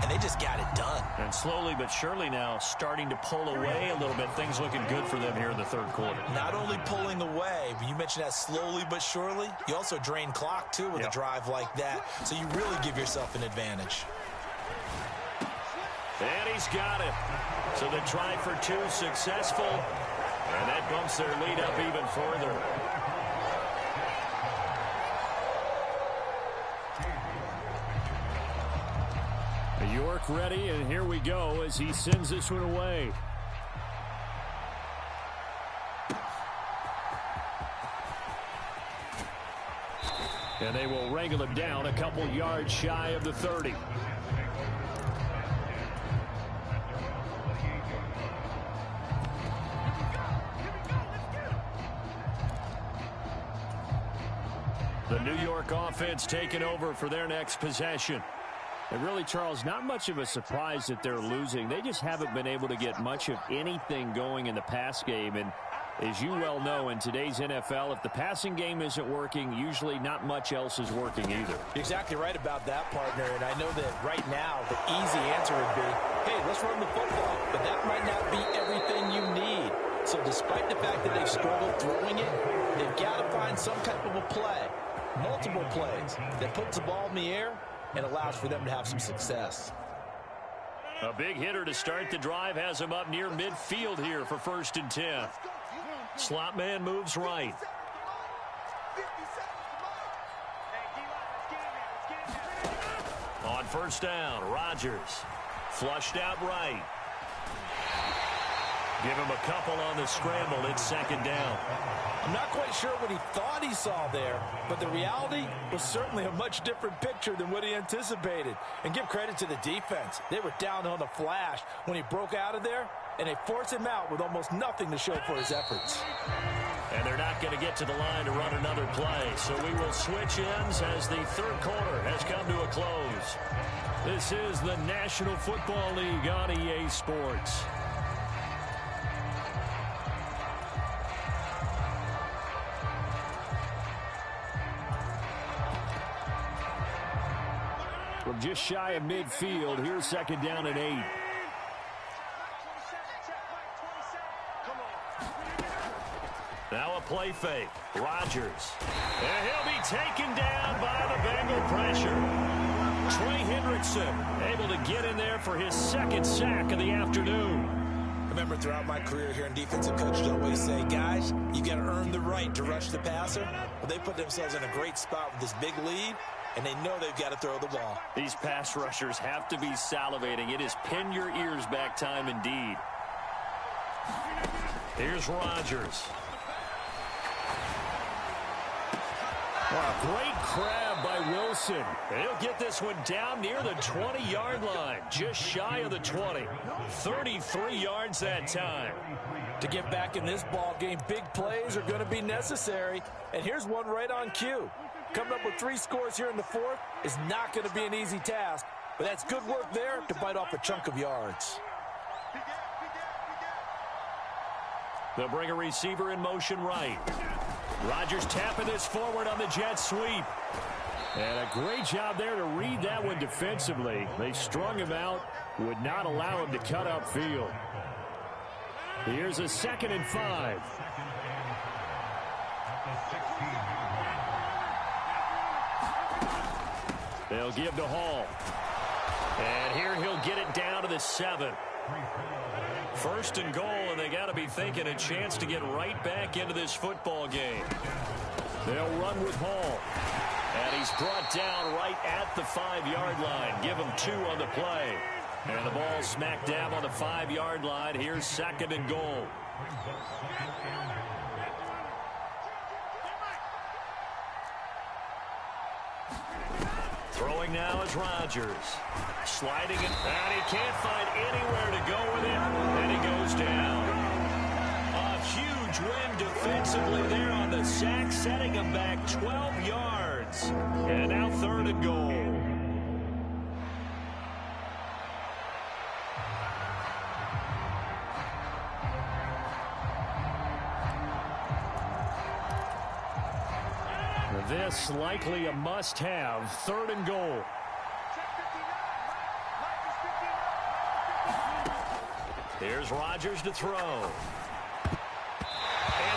And they just got it done. And slowly but surely now starting to pull away a little bit. Things looking good for them here in the 3rd quarter. Not only pulling away, but you mentioned that slowly but surely. You also drain clock, too, with a drive like that. So you really give yourself an advantage. And he's got it. So the try for 2 successful. And that bumps their lead up even further. York ready, and here we go as he sends this one away. And they will wrangle him down a couple yards shy of the 30. The New York offense taking over for their next possession. And really, Charles, not much of a surprise that they're losing. They just haven't been able to get much of anything going in the pass game. And as you well know, in today's NFL, if the passing game isn't working, usually not much else is working either. You're exactly right about that, partner. And I know that right now the easy answer would be, hey, let's run the football. But that might not be everything you need. So despite the fact that they've struggled throwing it, they've got to find some type of a play, multiple plays, that puts the ball in the air and allows for them to have some success. A big hitter to start the drive has him up near midfield here for 1st and 10. Slot man moves right. On first down, Rodgers. Flushed out right. Give him a couple on the scramble. It's second down. I'm not quite sure what he thought he saw there, but the reality was certainly a much different picture than what he anticipated. And give credit to the defense. They were down on the flash when he broke out of there, and they forced him out with almost nothing to show for his efforts. And they're not going to get to the line to run another play, so we will switch ends as the third quarter has come to a close. This is the National Football League on EA Sports. From just shy of midfield, here's second down and 8. Now a play fake. Rodgers. And he'll be taken down by the Bengal pressure. Trey Hendrickson able to get in there for his second sack of the afternoon. I remember throughout my career here in defensive coaches always say, guys, you got to earn the right to rush the passer. Well, they put themselves in a great spot with this big lead, and they know they've got to throw the ball. These pass rushers have to be salivating. It is pin your ears back time indeed. Here's Rodgers. A great grab by Wilson. He'll get this one down near the 20-yard line, just shy of the 20. 33 yards that time. To get back in this ball game, big plays are going to be necessary. And here's one right on cue. Coming up with 3 scores here in the fourth is not going to be an easy task, but that's good work there to bite off a chunk of yards. They'll bring a receiver in motion right. Rodgers tapping this forward on the jet sweep. And a great job there to read that one defensively. They strung him out, would not allow him to cut upfield. Here's a 2nd and 5. They'll give to Hall. And here he'll get it down to the 7. 1st and goal, and they got to be thinking a chance to get right back into this football game. They'll run with Hall. And he's brought down right at the 5-yard line. Give him 2 on the play. And the ball smack dab on the 5-yard line. Here's 2nd and goal. Throwing now is Rodgers. Sliding it, and he can't find anywhere to go with it, and he goes down. A huge win defensively there on the sack, setting him back 12 yards. And now 3rd and goal. This likely a must-have. 3rd and goal. Here's Rodgers to throw. And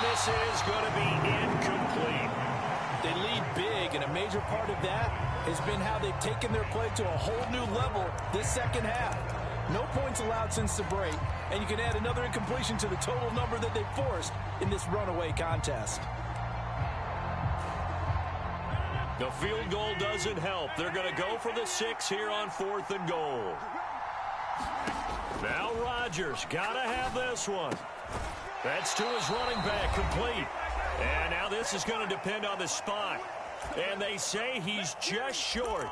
this is going to be incomplete. They lead big, and a major part of that has been how they've taken their play to a whole new level this second half. No points allowed since the break, and you can add another incompletion to the total number that they forced in this runaway contest. The field goal doesn't help. They're going to go for the 6 here on 4th and goal. Now Rodgers got to have this one. That's to his running back, complete. And now this is going to depend on the spot. And they say he's just short.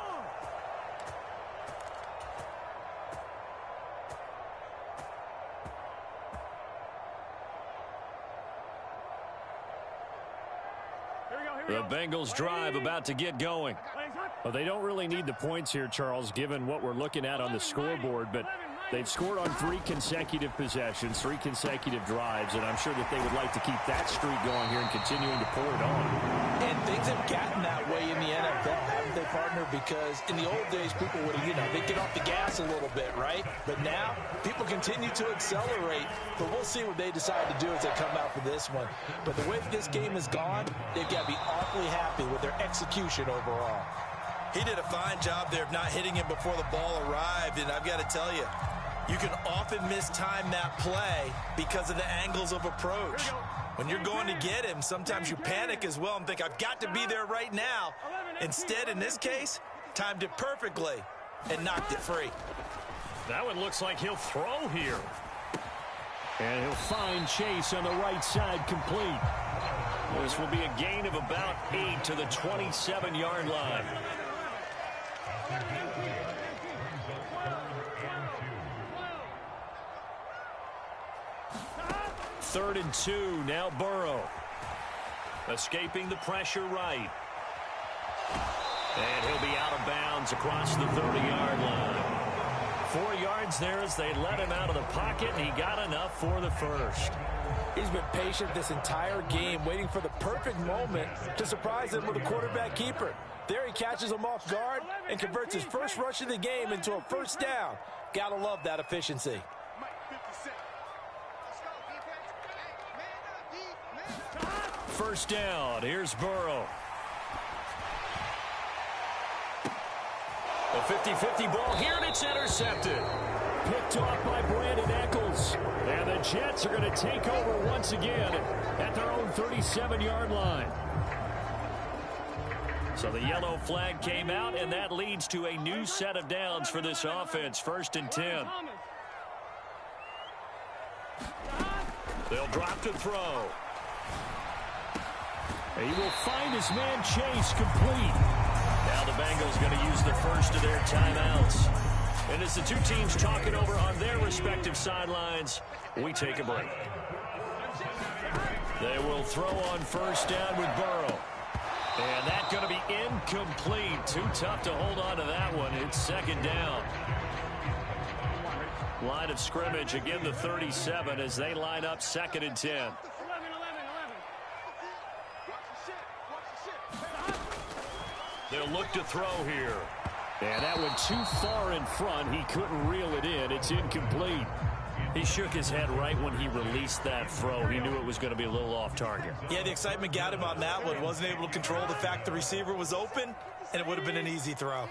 The Bengals drive about to get going. Well, they don't really need the points here, Charles, given what we're looking at on the scoreboard, but they've scored on 3 consecutive possessions, 3 consecutive drives, and I'm sure that they would like to keep that streak going here and continuing to pour it on. And things have gotten that way in the NFL, haven't they, partner? Because in the old days, people would, they'd get off the gas a little bit, right? But now, people continue to accelerate, but we'll see what they decide to do as they come out for this one. But the way that this game has gone, they've got to be awfully happy with their execution overall. He did a fine job there of not hitting him before the ball arrived, and I've got to tell you, you can often mistime that play because of the angles of approach. When you're going to get him, sometimes you panic as well and think, I've got to be there right now. Instead, in this case, timed it perfectly, and knocked it free. That one looks like he'll throw here. And he'll find Chase on the right side, complete. This will be a gain of about 8 to the 27-yard line. Third and 2, now Burrow. Escaping the pressure right. And he'll be out of bounds across the 30-yard line. 4 yards there as they let him out of the pocket, and he got enough for the first. He's been patient this entire game, waiting for the perfect moment to surprise him with a quarterback keeper. There he catches him off guard and converts his first rush of the game into a first down. Gotta love that efficiency. First down, here's Burrow. A 50-50 ball here, and it's intercepted. Picked off by Brandon Eccles. And the Jets are going to take over once again at their own 37-yard line. So the yellow flag came out, and that leads to a new set of downs for this offense. First and 10. They'll drop to throw. He will find his man Chase, complete. Now the Bengals going to use the first of their timeouts. And as the two teams talk it over on their respective sidelines, we take a break. They will throw on first down with Burrow. And that's going to be incomplete. Too tough to hold on to that one. It's second down. Line of scrimmage, again the 37 as they line up second and 10. They'll look to throw here. And that one too far in front. He couldn't reel it in. It's incomplete. He shook his head right when he released that throw. He knew it was going to be a little off target. Yeah, the excitement got him on that one. Wasn't able to control the fact the receiver was open, and it would have been an easy throw.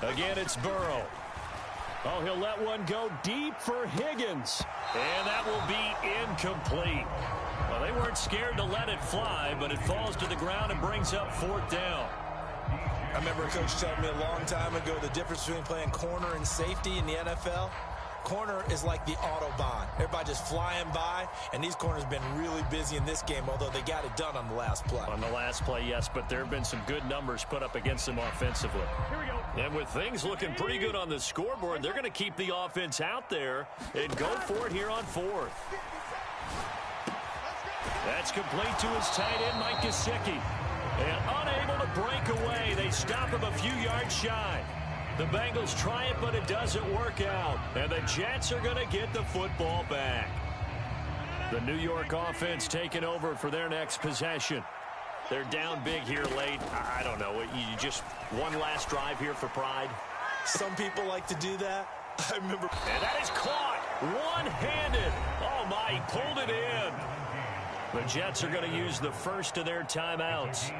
Again, it's Burrow. Oh, he'll let one go deep for Higgins. And that will be incomplete. Well, they weren't scared to let it fly, but it falls to the ground and brings up fourth down. I remember a coach telling me a long time ago the difference between playing corner and safety in the NFL. Corner is like the Autobahn. Everybody just flying by, and these corners have been really busy in this game, although they got it done on the last play. On the last play, yes, but there have been some good numbers put up against them offensively. Here we go. And with things looking pretty good on the scoreboard, they're going to keep the offense out there and go for it here on fourth. That's complete to his tight end, Mike Gesicki. And unable to break away, they stop him a few yards shy. The Bengals try it, but it doesn't work out. And the Jets are going to get the football back. The New York offense taking over for their next possession. They're down big here late. I don't know. You just one last drive here for pride. Some people like to do that. I remember. And that is caught one-handed. Oh, my, he pulled it in. The Jets are going to use the first of their timeouts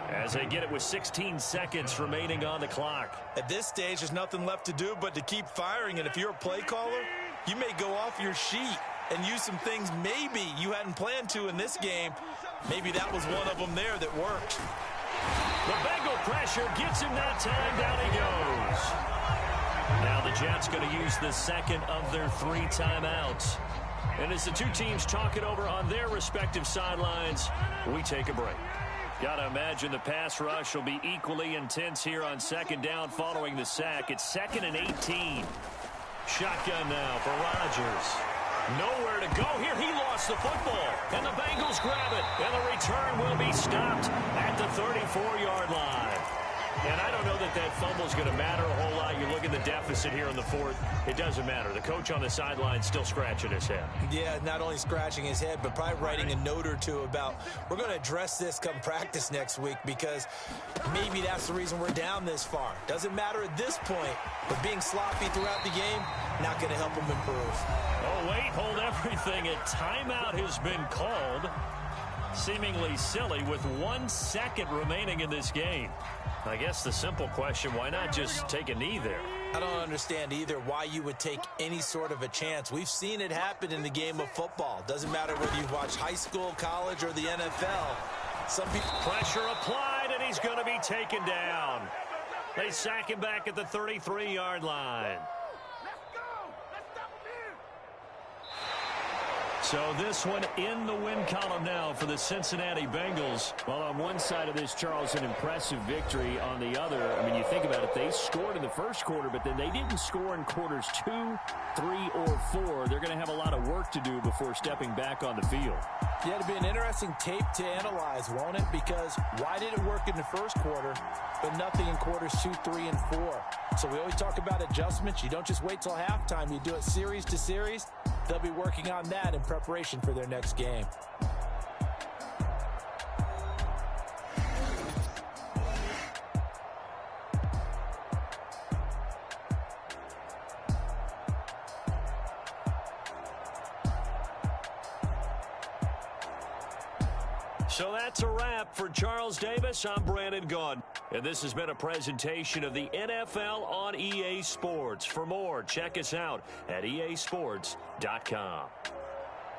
as they get it with 16 seconds remaining on the clock. At this stage, there's nothing left to do but to keep firing. And if you're a play caller, you may go off your sheet and use some things maybe you hadn't planned to in this game. Maybe that was one of them there that worked. The Bengal pressure gets him that time. Down he goes. Now the Jets going to use the second of their 3 timeouts. And as the two teams talk it over on their respective sidelines, we take a break. Got to imagine the pass rush will be equally intense here on second down following the sack. It's 2nd and 18. Shotgun now for Rodgers. Nowhere to go here. He lost the football. And the Bengals grab it. And the return will be stopped at the 34-yard line. And I don't know that that fumble is going to matter a whole lot. You look at the deficit here in the fourth. It doesn't matter. The coach on the sideline still scratching his head. Yeah, not only scratching his head, but probably writing a note or two about we're going to address this come practice next week because maybe that's the reason we're down this far. Doesn't matter at this point, but being sloppy throughout the game, not going to help him improve. Oh, wait, hold everything. A timeout has been called. Seemingly silly with 1 second remaining in this game. I guess the simple question, why not just take a knee there? I don't understand either why you would take any sort of a chance. We've seen it happen in the game of football. Doesn't matter whether you watch high school, college, or the NFL. Some people... Pressure applied, and he's going to be taken down. They sack him back at the 33-yard line. So this one in the win column now for the Cincinnati Bengals. Well, on one side of this, Charles, an impressive victory. On the other, I mean, you think about it, they scored in the first quarter, but then they didn't score in quarters 2, 3, or 4. They're going to have a lot of work to do before stepping back on the field. Yeah, it'll be an interesting tape to analyze, won't it? Because why did it work in the first quarter, but nothing in quarters 2, 3, and 4? So we always talk about adjustments. You don't just wait till halftime. You do it series to series. They'll be working on that in preparation for their next game. So that's a wrap for Charles Davis. I'm Brandon Gaudin. And this has been a presentation of the NFL on EA Sports. For more, check us out at easports.com.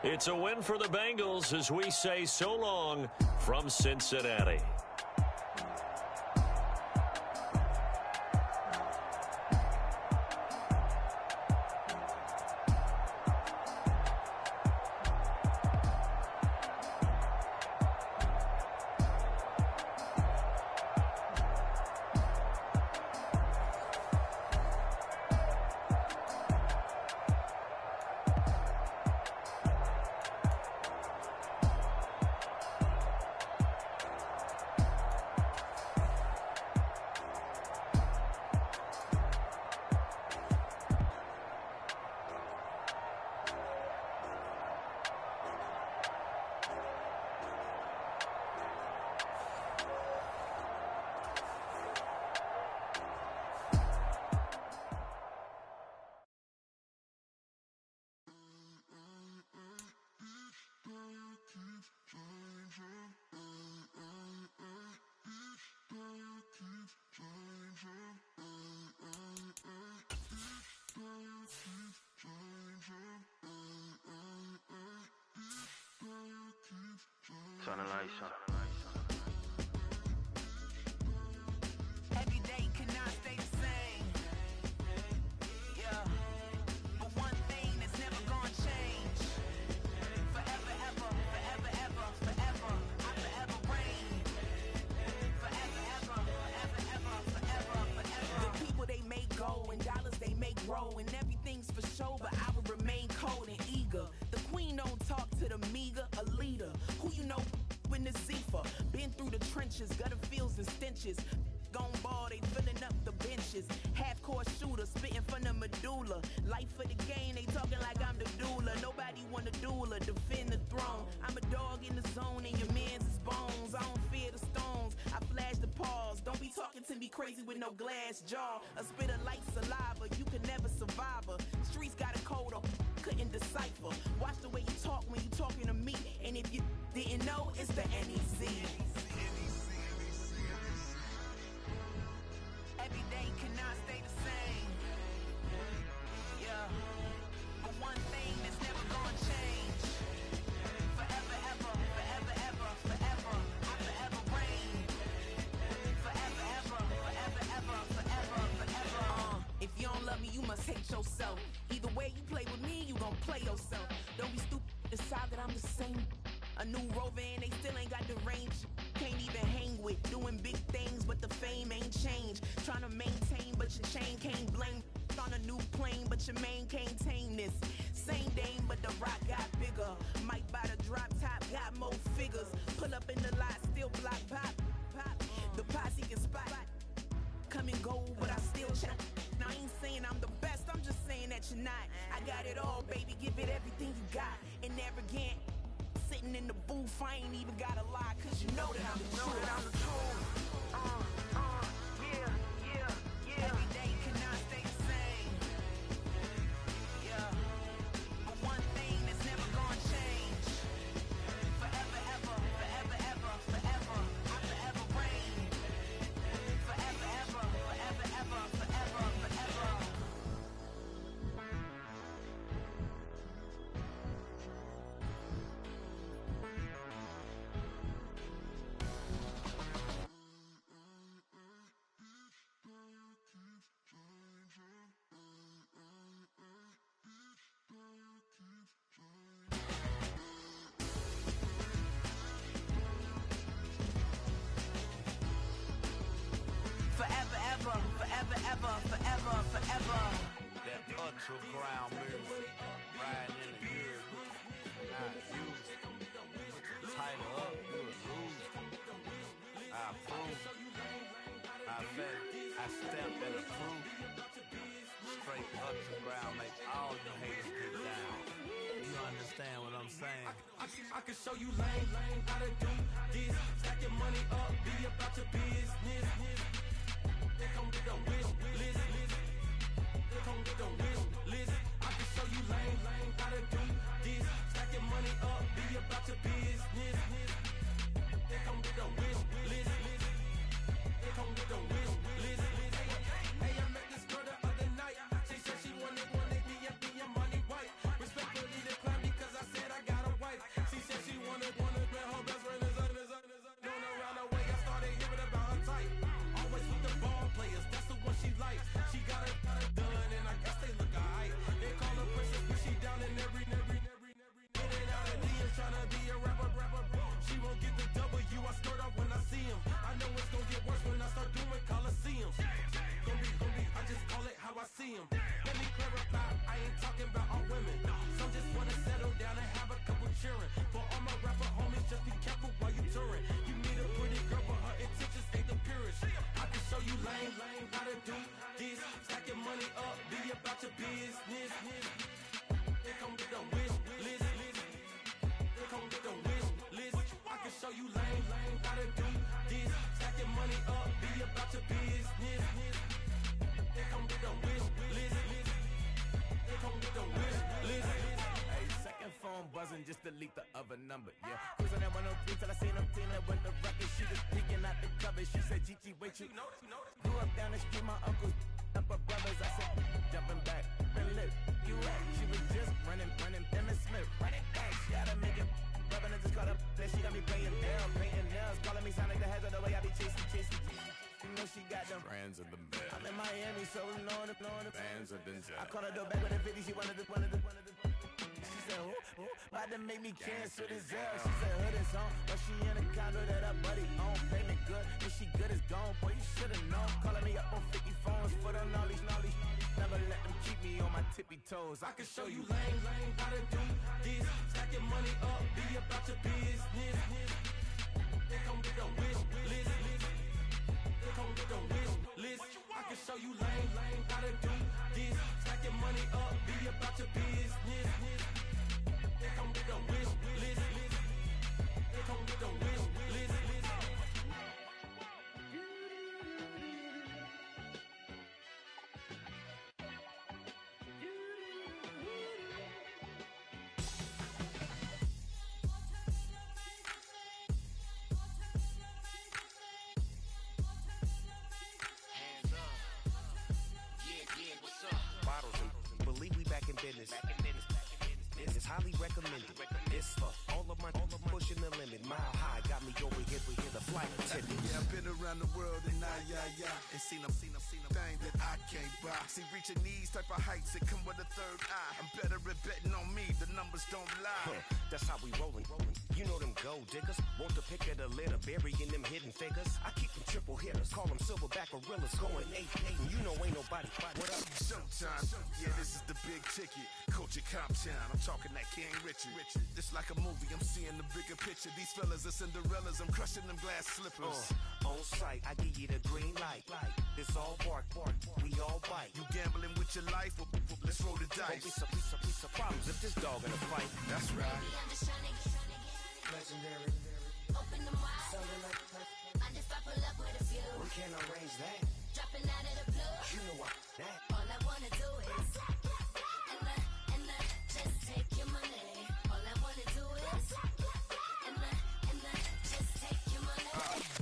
It's a win for the Bengals as we say so long from Cincinnati. Turn the lights on. Every day cannot stay the same. Yeah. But one thing that's never gonna change. Forever, ever, forever, ever, forever. I forever reign. Forever, ever, forever, ever, forever, forever. The people they make go and dollars they make grow. And everything's for show, but I will remain cold and eager. The queen don't talk to the meager, a leader. Who you know in the Zephyr. Been through the trenches, gutter fields and stenches. Gone ball, they filling up the benches. Half-court shooter, spitting from the medulla. Life for the game, they talking like I'm the doula. Nobody want a doula, defend the throne. I'm a dog in the zone and your man's is bones. I don't fear the stones, I flash the paws. Don't be talking to me crazy with no glass jaw. A spit of light saliva, you can never survive her. Streets got a code up, couldn't decipher. Watch the way you talk when you talking to me. And if you didn't know, it's the NEC. Every day cannot stay the same. Yeah. But one thing that's never gonna change. Forever, ever, forever, ever, forever. I forever reign. Forever, ever, forever, ever, forever, forever. If you don't love me, you must hate yourself. Either way you play with me, you gon' play yourself. Don't be stupid, decide that I'm the same. A new rover and they still ain't got the range. Can't even hang with, doing big things, but the fame ain't changed. Trying to maintain, but your chain can't blame. On a new plane, but your main can't tame this. Same dame, but the rock got bigger. Might buy the drop top, got more figures. Pull up in the lot, still block pop. The posse can spot. Come and go, but I still check. Now I ain't saying I'm the best, I'm just saying that you're not. I got it all, baby, give it everything you got. And never again. Sitting in the booth, I ain't even gotta lie, cause you know that I'm the truth. Yeah. Every day cannot stay the same. Yeah. But one thing that's never gonna change. Forever, ever, forever, ever, forever. I forever reign. Forever, ever, forever, ever, forever, forever. forever. That ultra ground music, riding in the years, not used. Tighten up, you a loser. I approve. I bet, I stamped and approve. Straight ultra ground, make all you haters get down. You understand what I'm saying? I can show you lame how to do this. Stack your money up, be about your business. They come with a wish list. They come with a wish list. I can show you lame how to do this. Stack your money up, be about your business. They come with a wish list. They come with a wish list. Hey, I met this girl the other night. She said she wanted me and be your money white. Respectfully declined because I said I got a wife. She said she wanted man, her best friend is going around the way. I started hearing about her type. Always with the ball players, that's the one she likes. She got it done, and I guess they look alright. They call her princess, but she down in every. In and out of DMs, tryna be a rapper. She won't get the W, I skirt off when I see him. I know it's gonna get worse when I start doing Coliseums. Gonna be, I just call it how I see him. Let me clarify, I ain't talking about all women. Some just wanna settle down and have a couple cheering. For all my rapper homies, just be careful while you touring. You meet a pretty girl, but her intentions ain't the purest. I can show you lame how to do this. Stack your money up, be about your business. They come with a wish list. They come with a wish list. I can show you lame how to do this. Stack your money up, be about your business. They come with a wish list. They come with a wish list. Hey, second phone buzzing, just delete the other number, yeah. Cruising at 103 till I seen them team that went the record. She was peeking out the cover. She said, Gigi, wait, you grew up down the street, my uncles up her brothers. I said, jumping back, been lit. You at? She was just running, Emmett Smith, running back. She gotta make it. Rubbing it just caught up. Then she got me playing down, painting nails, calling me Sonic the Hedgehog the way I be chasing. You know she got them Brands of the best. I'm in Miami, so we know the Bands of Denzel. I called her door back with a 50. She wanted the. She said, about to make me cancel this L. She said, hood is on, but she in a condo that her buddy own. Payment good, if she good is gone. Boy, you should've known. Calling me up on 50 phones, foot on all these. Never let them keep me on my tippy toes. I can show you lame how to do this. Stack your money up, be about your business. They come with a wish list. They come with a wish list. I can show you lame how to do this. Stack your money up, be about your business. They come with a wish list. They come with a wish list. Believe we back in business. This is highly recommended. This for all of my pushing the limit. Mile high got me over here the flight attendant. Yeah, I've been around the world and and seen them thing that I can't buy. See, reaching these type of heights, it come with a third eye. I'm better at betting on me, the numbers don't lie. That's how we rollin'. You know them gold diggers. Want the pick of the litter, burying them hidden figures. I keep them triple hitters, call them silverback gorillas, going 8-8, and you know ain't nobody. What up? Showtime. Yeah, this is the big ticket. Culture Comptown. I'm talking that King Richard. It's like a movie. I'm seeing the bigger picture. These fellas are Cinderellas. I'm crushing them glass slippers. On sight, I give you the green light. It's all bark. We all bite. You gambling with your life? Well, let's roll the dice. Don't be some problems if this dog in a fight. That's right. I'm just trying to get Legendary. open them wide. Sounding like I just I pull up with a few. we can't arrange that. Dropping out of the blue. You know what? That. All I wanna do is and just take your money. All I wanna do is and just take your money.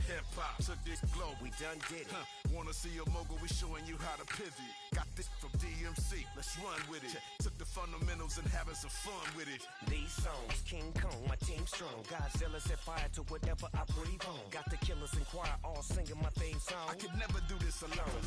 Hip-hop took this globe. We done did it. Wanna see a mogul? We showing you how to pivot. Got this from DMC. Let's run with it. Took the fundamentals and having some fun with it. These songs, King Kong, my team strong. Godzilla set fire to whatever I breathe on. Got the killers in choir all singing my theme song. I could never do this alone.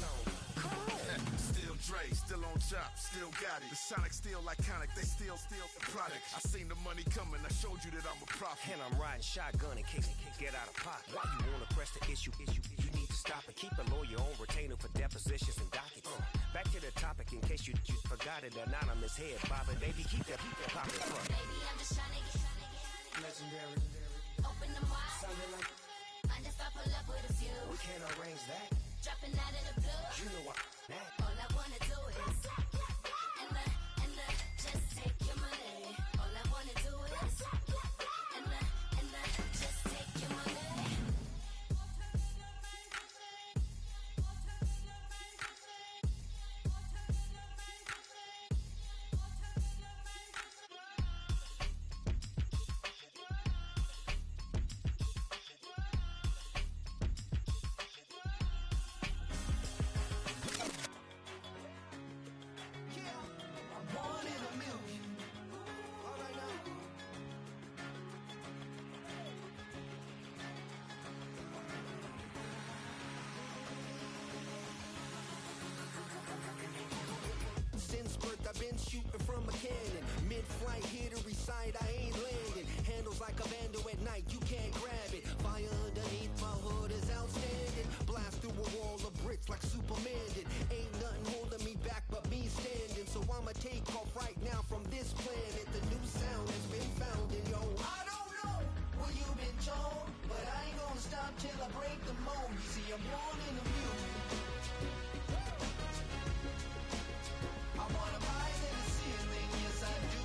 Still Dre, still on top, still got it. The Sonic still iconic, they still the product. I seen the money coming, I showed you that I'm a prophet. And I'm riding shotgun in case it get out of pocket. Why you wanna press the issue? You need to stop and keep a lawyer on retainer for depositions and dockets. Back to the topic in case you forgot it. Anonymous head bobbing, baby, keep that poppin' front. Baby, I'm just tryna get legendary. Open them wide. Sounding like I just stop pull up with a few. We can't arrange that. Dropping out of the blue. You know what? That. All I wanna do is and just take your money. All I wanna do is and just take your money. Since birth, I've been shooting from a cannon. Mid-flight, here to recite, I ain't landing. Handles like a vandal at night, you can't grab it. Fire underneath my hood is outstanding. Blast through a wall of bricks like Superman did. Ain't nothing holding me back but me standing. So I'ma take off right now from this planet. The new sound has been found, and yo, I don't know where you've been told, but I ain't gonna stop till I break the mold. You see, I'm born in the music. I wanna rise in the ceiling, yes I do.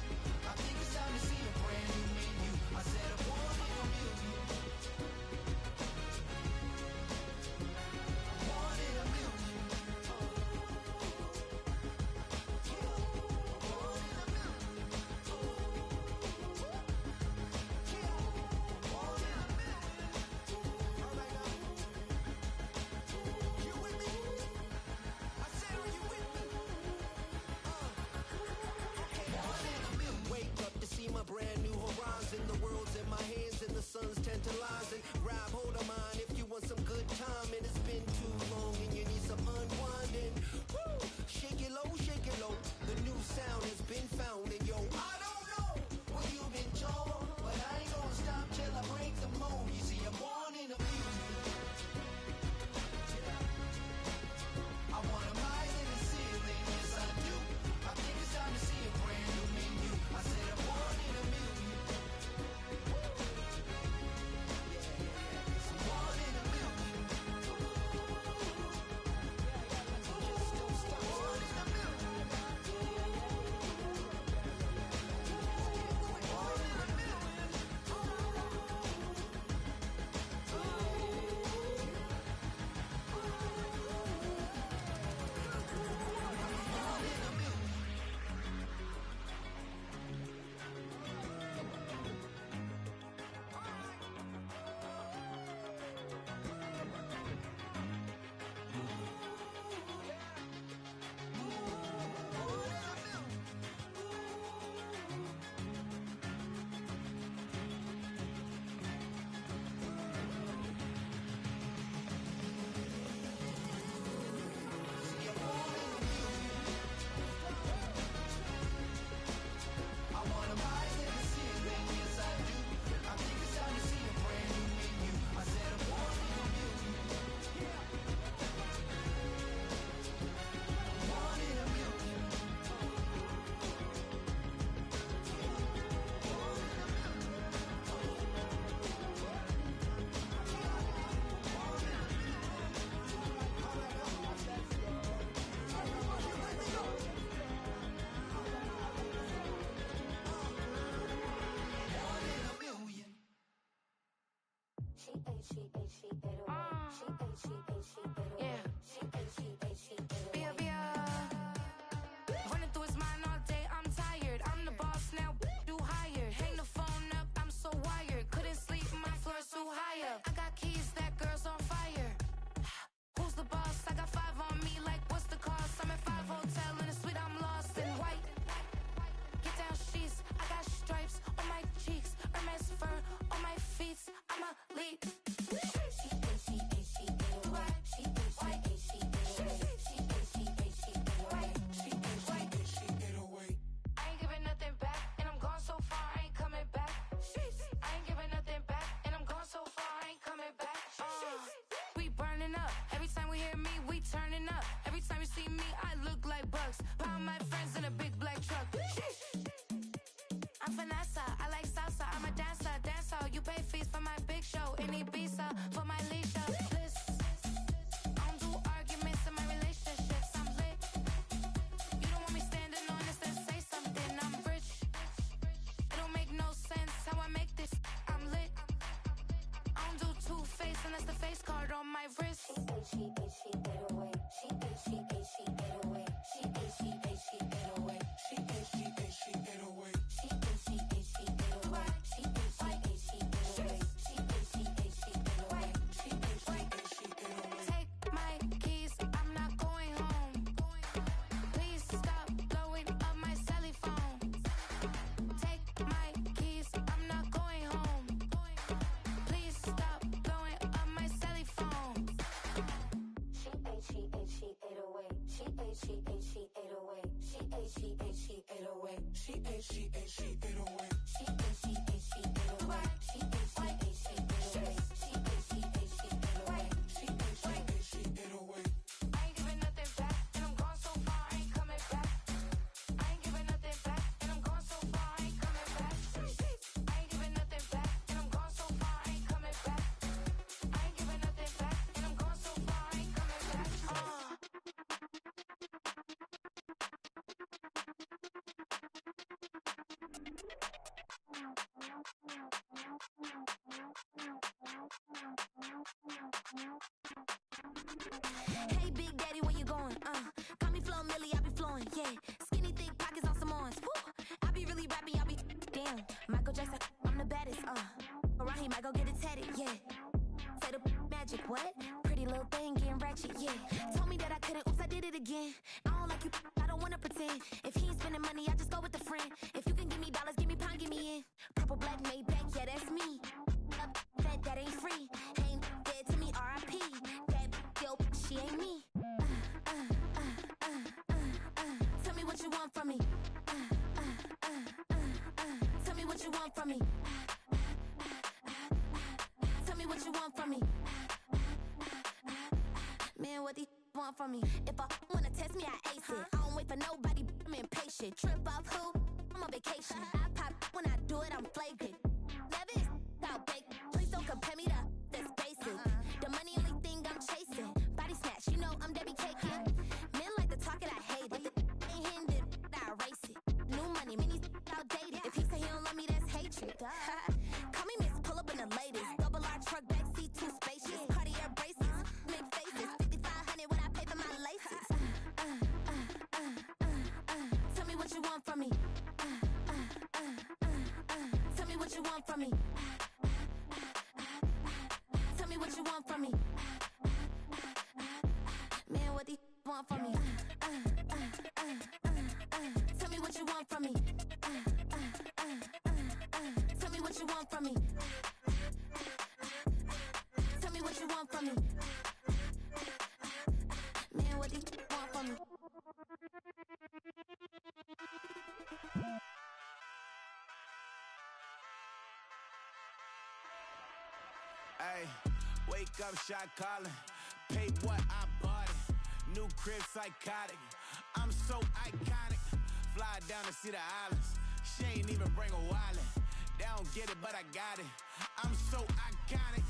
I think it's time to see a brand new menu. I said I'm born in a million. I'm born in a million. Born in a million. Born in a million. All right now. You with me? I said, are you with me? Wake up to see my brand new horizon. The world's in my hands and the sun's tantalizing. Grab hold of mine if you want some good time. And it's been too long and you need some unwinding. Woo! Shake it low. The new sound has been found. And yo, I don't know what you've been told, but I ain't gonna stop till I break the mold. You see, I'm born in a music. I wanna rise in the ceiling, yes I do. I think it's time to see a brand new menu. I said I'm born in a million. I'm born in a million. Just don't stop. Born in a million. Born in a million. Born in a million. I wanna rise in the ceiling, yes I do. I think it's time to see a brand new menu. I said I'm born in a million. Born in a million. Born in a million. Running through his mind all day, I'm tired. I'm the boss now, do higher. Hang the phone up, I'm so wired. Couldn't sleep, my floor's too high up. I got keys, that girl's on fire. Who's the boss? I got 5 on me, like what's the cost? I'm at 5 hotel in a suite, I'm lost in white. Get down sheets, I got stripes on my cheeks. Hermes fur on my feet, I'm a lead. She, hear me, we turning up. Every time you see me, I look like Bugs. Pound my friends in a big black truck. I'm Vanessa, I like salsa, I'm a dancer, you pay fees for my big show, in Ibiza, for my leisure, bliss. I don't do arguments in my relationships, I'm lit. You don't want me standing on this, then say something, I'm rich. It don't make no sense how I make this, I'm lit. I don't do two-face unless the face card on my wrist. She ate, she ate away, she ate, she ate, she ate away, she ate, she ate, she ate away, she ate, she ate, she ate away. Hey, Big Daddy, where you going? Call me Flo Millie, I be flowing, yeah. Skinny, thick pockets on some ons. I be really rapping, I be damn. Michael Jackson, I'm the baddest, Around here, might go get it tatted, yeah. Say the magic, what? Pretty little thing getting ratchet, yeah. Told me that I couldn't, oops, I did it again. I don't like you, I don't wanna pretend. If he ain't spending money, I just go with a friend. If you can give me dollars, give me pound, give me in. Purple, black, made back, yeah, that's me. Fat, that ain't free. Ain't dead to me, R.I.P. That yo, she ain't me. Tell me what you want from me. Tell me what you want from me. Tell me what you want from me. Man, what these want from me? If I wanna test me, I ace it. I don't wait for nobody, I'm impatient. Trip off who? I'm on vacation. I pop when I do it, I'm flagrant. Love it, out bake. Please don't compare me to that's basic. The money only thing I'm chasing. Body snatch, you know I'm Debbie Caking. Men like to talk it, I hate it. Ain't hitting it, I erase it. New money, many outdated. If he say he don't love me, that's hatred. Call me Miss, pull up in the latest. Double R truck, backseat, too spacious. Cartier braces, make faces. 5,500 when I pay for my laces. Tell me what you want from me. Tell me what you want from me. Tell me what you want from me. Man, what these want from me? Tell me what you want from me. Tell me what you want from me. Tell me what you want from me. Man, what these want from me? Hey, wake up, shot calling. Pay what I bought it. New crib, psychotic. I'm so iconic. Fly down to see the islands. She ain't even bring a wallet. They don't get it, but I got it. I'm so iconic.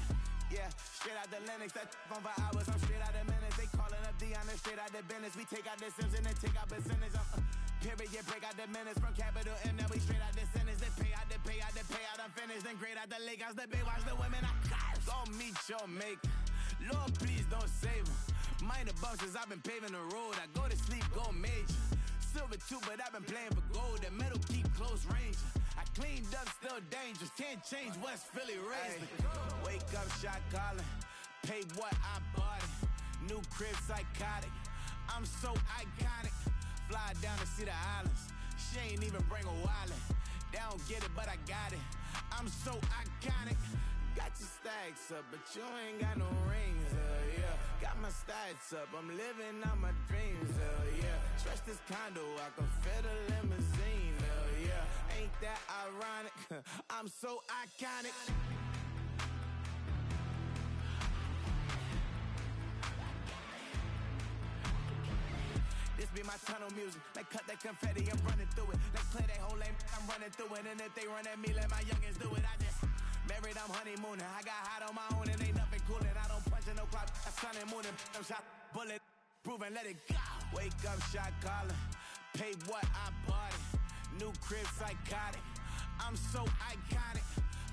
Yeah, straight out the Lennox. That phone for hours. I'm straight out the minutes. They calling up Dion, straight out the business. We take out the Sims and then take out percentage. Period, break out the minutes from capital M. Now we straight out the sentence. They pay out, I'm finished. Then grade out the lake house, the bay, watch the women. I go meet your maker. Lord, please don't save them. Minor bumps as I've been paving the road. I go to sleep, go major. Silver too, but I've been playing for gold. The metal keep close range. I cleaned up, still dangerous. Can't change West Philly raised. Wake up, shot calling. Pay what I bought it. New crib, psychotic. I'm so iconic. Fly down to see the islands. She ain't even bring a wallet. They don't get it, but I got it. I'm so iconic. Got your stacks up, but you ain't got no rings, yeah. Got my stats up, I'm living out my dreams, yeah. Stretch this condo, I can fit a limousine, yeah. Ain't that ironic? I'm so iconic. be my tunnel music. Like cut that confetti, I'm running through it. Like play that whole lane, I'm running through it. And if they run at me, let my youngins do it. I just married, I'm honeymooning. I got hot on my own and ain't nothing coolin'. I don't punch in no clock, I sun and moon and them shot bullet. Proven, let it go. Wake up, shot calling. Pay what I bought it. New crib, psychotic. I'm so iconic.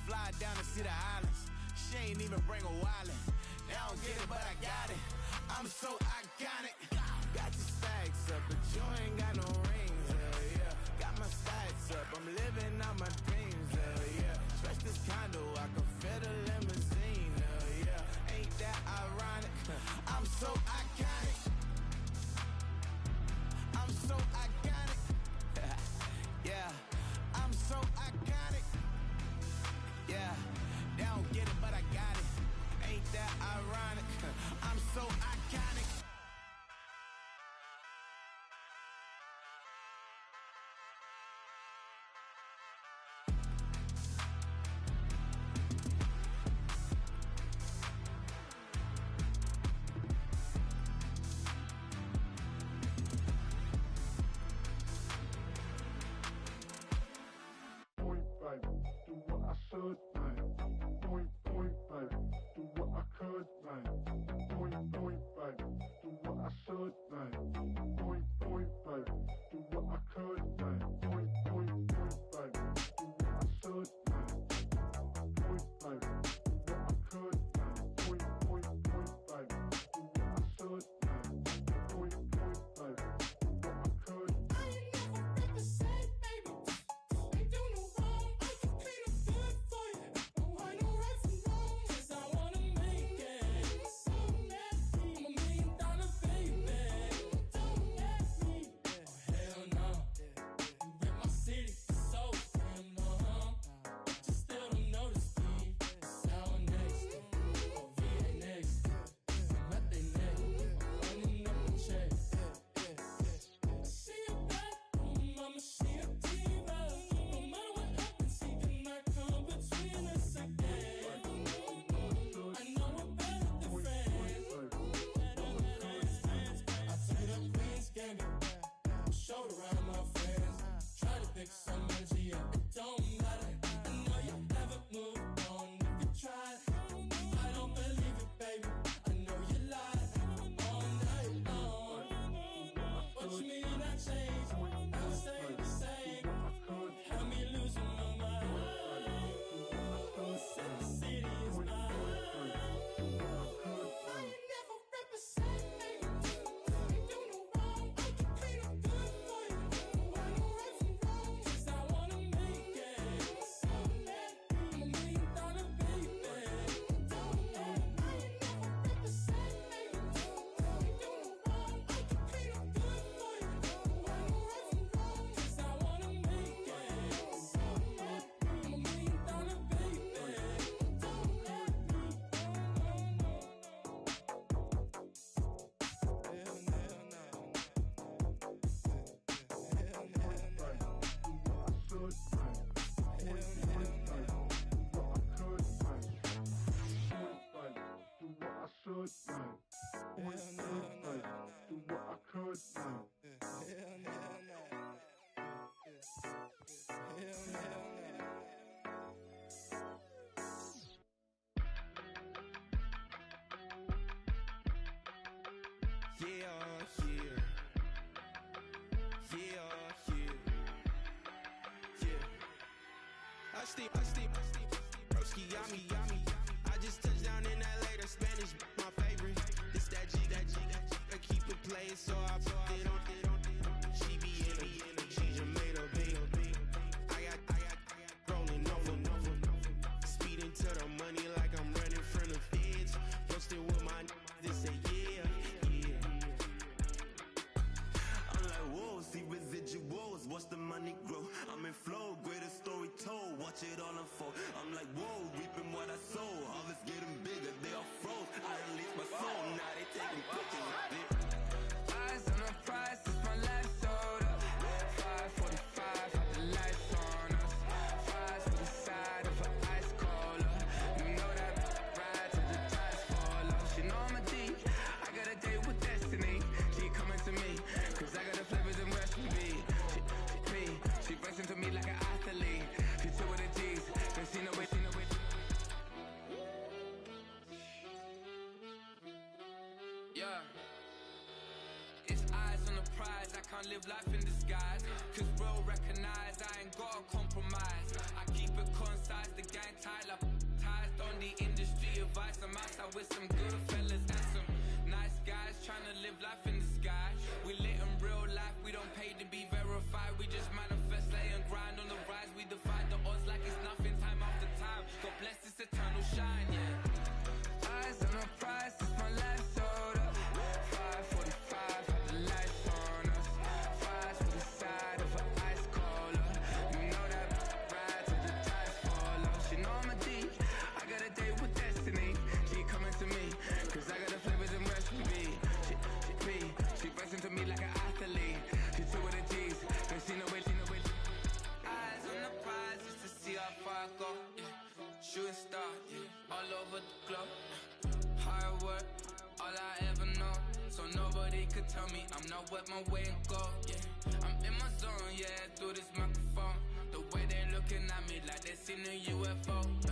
Fly down to see the islands. She ain't even bring a wallet. They don't get it, but I got it. I'm so iconic. Got your stacks up, but you ain't got no rings. Hell yeah. Got my stacks up. I'm living out my dreams. Hell yeah. Stretch this condo, I can fit a limousine. Hell yeah. Ain't that ironic? I'm so iconic. I'm so iconic. Yeah. I'm so iconic. Yeah. They don't get it, but I got it. Ain't that ironic? I'm so iconic. Do what I should, man. Point, baby. Do what I could, man. Point, baby. Do what I should, man. Point, baby. Do what I could, man. Point, baby. Do what I should, man. Point, baby. Do what I could, man. Point, baby. Do what I should, man. Point, baby. Do what I could. I ain't never represent, baby. Ain't do no wrong. I can clean up good for you. Don't want no right from wrong. 'Cause I wanna make it. So nasty. I'm $1 million baby. Don't let me. Oh hell no. You rip my city so damn long. Just still don't notice me. Sour next. Oh VA next. I'm at they neck. Running up the check. She a bad woman, mama, she a diva. No matter what happens, he cannot come between us again. I know we're better than friends. I played up Queen's Gambit, showed around my friends. Try to pick some energy up, it don't matter. I know you haven't moved on if you tried. I don't believe it, baby. I know you lied all night long. What you mean I changed? I stay the same. Had me losing my mind. Said the city is mine. I ain't never represent, baby. Ain't do no wrong. I can clean up good for you. Don't want no right from wrong. 'Cause I wanna make it. So nasty. I'm $1 million baby. Don't let me. I ain't never represent, baby. Ain't do no wrong. I can clean up good for you. Don't want no right from wrong. 'Cause I wanna make it. So nasty. I'm $1 million baby. Don't let me. Broski, yummy. I just touched down in LA, the Spanish, my favorite. This that G, I keep it playing, so I put it on. She be in it, she just made a big. I got rolling over. Speeding to the money like I'm running from the feds. Posted with my they say yeah. I'm like, whoa, see residuals, watch the money grow. I'm in flow, greatest story told, watch it all unfold. I'm like, whoa, reaping what I sow, harvest getting bigger, they all froze. I release my soul, now they taking pictures. It's eyes on the prize, I can't live life in disguise. Cause real recognize I ain't gotta compromise. I keep it concise, the gang tight like ties on the industry advice. I'm outside with some good fellas and some nice guys trying to live life in the sky. We lit in real life, we don't pay to be verified. We just manifest, lay and grind on the rise. We defy the odds like it's nothing, time after time. God bless this eternal shine, yeah. Eyes on the prize, it's my life sold up. 5:45, had the lights on us. Fires for the side of an ice caller. You know that ride till the tides fall off. She know I'm a G, I got a date with destiny. She coming to me, cause I got the flavors and recipe. She busts into me like an athlete. She two with the G's, cause she know it. Eyes on the prize just to see how far I go, yeah. Shooting star, yeah, all over the globe. Hard work, all I ever know. So nobody could tell me I'm not wet my way and go, yeah. I'm in my zone, yeah, through this microphone. The way they looking at me like they seen a UFO, yeah.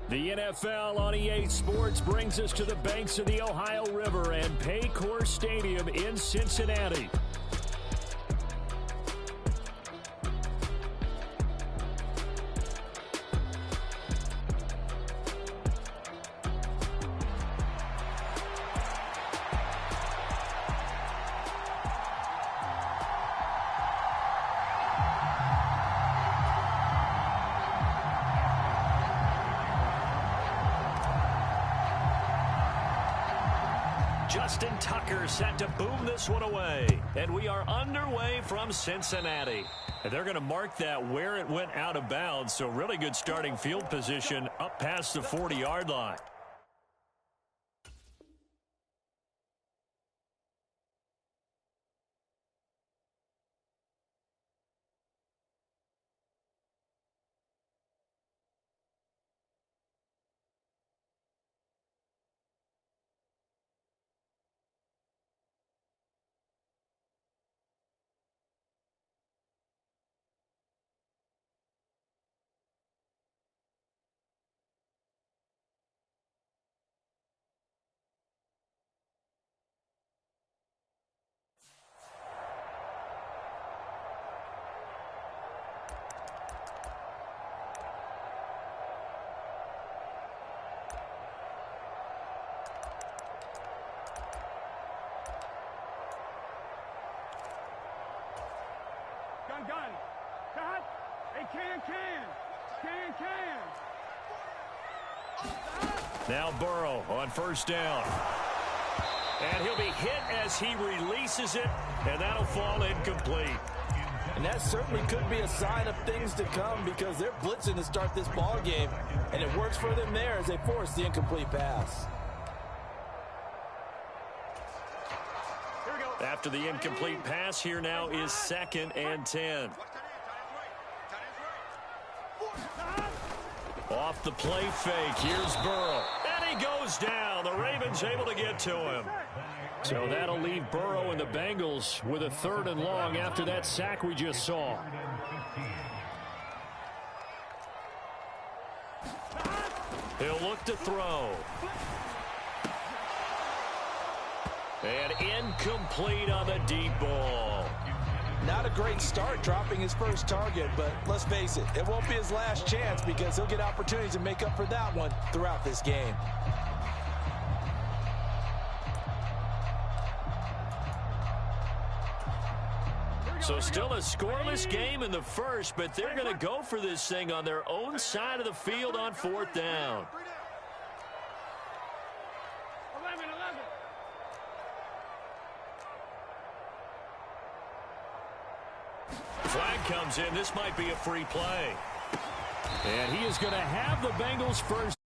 The NFL on EA Sports brings us to the banks of the Ohio River and Paycor Stadium in Cincinnati. Justin Tucker set to boom this one away. And we are underway from Cincinnati. And they're going to mark that where it went out of bounds. So really good starting field position up past the 40-yard line. gun. Cut. Hey, can. Now Burrow on first down. And he'll be hit as he releases it, and that'll fall incomplete. And that certainly could be a sign of things to come because they're blitzing to start this ball game, and it works for them there as they force the incomplete pass. After the incomplete pass, here now is 2nd and 10. Off the play fake, here's Burrow. And he goes down. The Ravens able to get to him. So that'll leave Burrow and the Bengals with a 3rd and long after that sack we just saw. He'll look to throw. And incomplete on the deep ball. Not a great start dropping his first target, but let's face it, it won't be his last chance because he'll get opportunities to make up for that one throughout this game. So still a scoreless game in the first, but they're going to go for this thing on their own side of the field on 4th down. 11. Flag comes in. This might be a free play. And he is going to have the Bengals first.